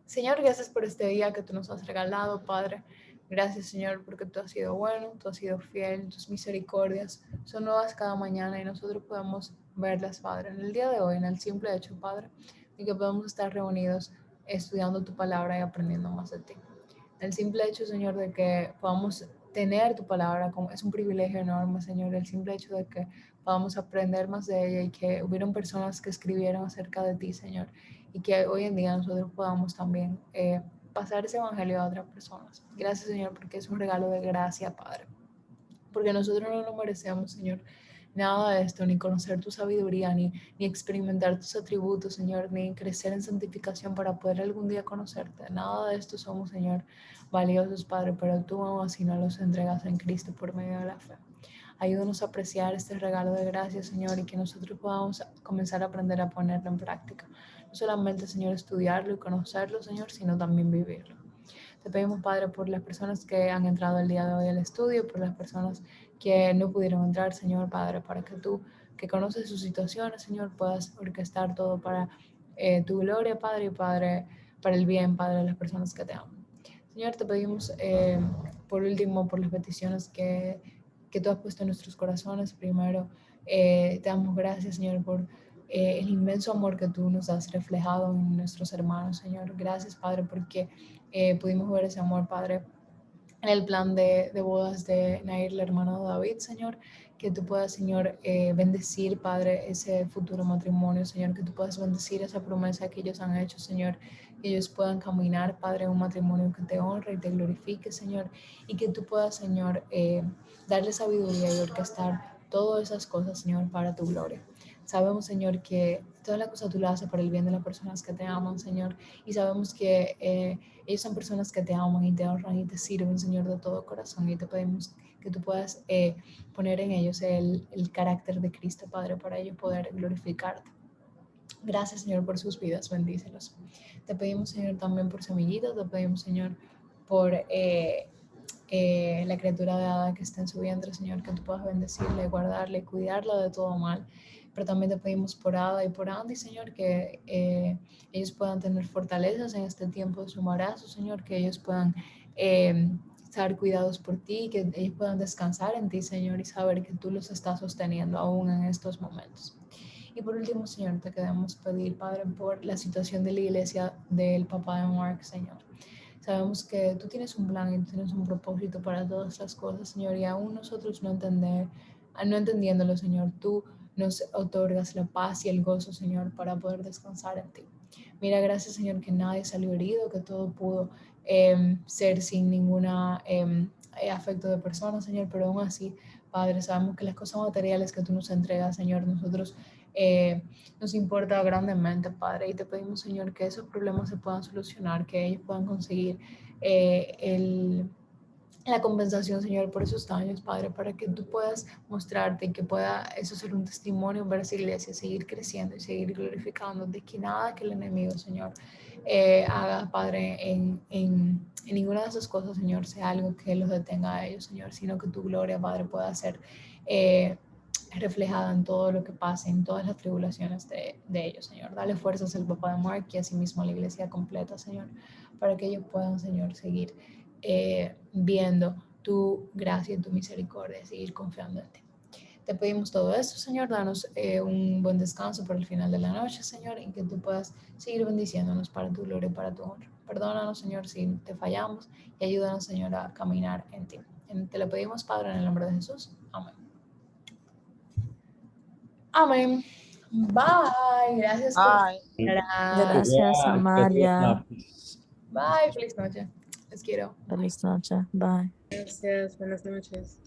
[SPEAKER 1] Señor, gracias por este día que tú nos has regalado, Padre. Gracias, Señor, porque tú has sido bueno, tú has sido fiel, tus misericordias son nuevas cada mañana y nosotros podemos verlas, Padre, en el día de hoy, en el simple hecho, Padre, de que podemos estar reunidos estudiando tu palabra y aprendiendo más de ti. El simple hecho, Señor, de que podamos tener tu palabra es un privilegio enorme, Señor. El simple hecho de que podamos aprender más de ella y que hubieron personas que escribieron acerca de ti, Señor, y que hoy en día nosotros podamos también pasar ese evangelio a otras personas. Gracias, Señor, porque es un regalo de gracia, Padre. Porque nosotros no lo merecemos, Señor, nada de esto, ni conocer tu sabiduría, ni experimentar tus atributos, Señor, ni crecer en santificación para poder algún día conocerte. Nada de esto somos, Señor, valiosos, Padre, pero tú aún así nos los entregas en Cristo por medio de la fe. Ayúdanos a apreciar este regalo de gracia, Señor, y que nosotros podamos comenzar a aprender a ponerlo en práctica. No solamente, Señor, estudiarlo y conocerlo, Señor, sino también vivirlo. Te pedimos, Padre, por las personas que han entrado el día de hoy al estudio, por las personas que no pudieron entrar, Señor, Padre, para que tú, que conoces sus situaciones, Señor, puedas orquestar todo para tu gloria, Padre, y Padre, para el bien, Padre, de las personas que te aman. Señor, te pedimos, por último, por las peticiones que tú has puesto en nuestros corazones. Primero, te damos gracias, Señor, por el inmenso amor que tú nos has reflejado en nuestros hermanos, Señor. Gracias, Padre, porque pudimos ver ese amor, Padre, en el plan de bodas de Nair, el hermano de David, Señor. Que tú puedas, Señor, bendecir, Padre, ese futuro matrimonio, Señor. Que tú puedas bendecir esa promesa que ellos han hecho, Señor. Que ellos puedan caminar, Padre, un matrimonio que te honre y te glorifique, Señor. Y que tú puedas, Señor, darle sabiduría y orquestar todas esas cosas, Señor, para tu gloria. Sabemos, Señor, que toda la cosa tú la haces para el bien de las personas que te aman, Señor. Y sabemos que ellos son personas que te aman y te honran y te sirven, Señor, de todo corazón. Y te pedimos que tú puedas poner en ellos el carácter de Cristo, Padre, para ellos poder glorificarte. Gracias, Señor, por sus vidas. Bendícelos. Te pedimos, Señor, también por Semillita. Te pedimos, Señor, por la criatura de Ada que está en su vientre, Señor, que tú puedas bendecirle, guardarle, cuidarla de todo mal. Pero también te pedimos por Ada y por Andy, Señor, que ellos puedan tener fortalezas en este tiempo de su embarazo, Señor, que ellos puedan estar cuidados por ti, que ellos puedan descansar en ti, Señor, y saber que tú los estás sosteniendo aún en estos momentos. Y por último, Señor, te queremos pedir, Padre, por la situación de la iglesia del papá de Mark, Señor. Sabemos que tú tienes un plan y tú tienes un propósito para todas las cosas, Señor, y aún nosotros no entendiéndolo, Señor, tú nos otorgas la paz y el gozo, Señor, para poder descansar en ti. Mira, gracias, Señor, que nadie salió herido, que todo pudo ser sin ninguna afecto de personas, Señor, pero aún así, Padre, sabemos que las cosas materiales que tú nos entregas, Señor, nosotros nos importa grandemente, Padre, y te pedimos, Señor, que esos problemas se puedan solucionar, que ellos puedan conseguir el la compensación, Señor, por esos daños, Padre, para que tú puedas mostrarte y que pueda eso ser un testimonio ver esa iglesia, seguir creciendo y seguir glorificando, de que nada que el enemigo, Señor, haga, Padre, en ninguna de esas cosas, Señor, sea algo que los detenga a ellos, Señor, sino que tu gloria, Padre, pueda ser reflejada en todo lo que pase, en todas las tribulaciones de ellos, Señor. Dale fuerzas al papá de Mark y asimismo a la iglesia completa, Señor, para que ellos puedan, Señor, seguir viendo tu gracia y tu misericordia, seguir confiando en ti. Te pedimos todo esto, Señor, danos un buen descanso por el final de la noche, Señor, y que tú puedas seguir bendiciéndonos para tu gloria y para tu honra. Perdónanos, Señor, si te fallamos y ayúdanos, Señor, a caminar en ti. Te lo pedimos, Padre, en el nombre de Jesús. Amén. Amén. Bye. Gracias por
[SPEAKER 2] Ay,
[SPEAKER 6] Gracias, Amalia.
[SPEAKER 1] Bye. Feliz noche. Les quiero.
[SPEAKER 6] Feliz noche. Bye.
[SPEAKER 5] Gracias, buenas noches.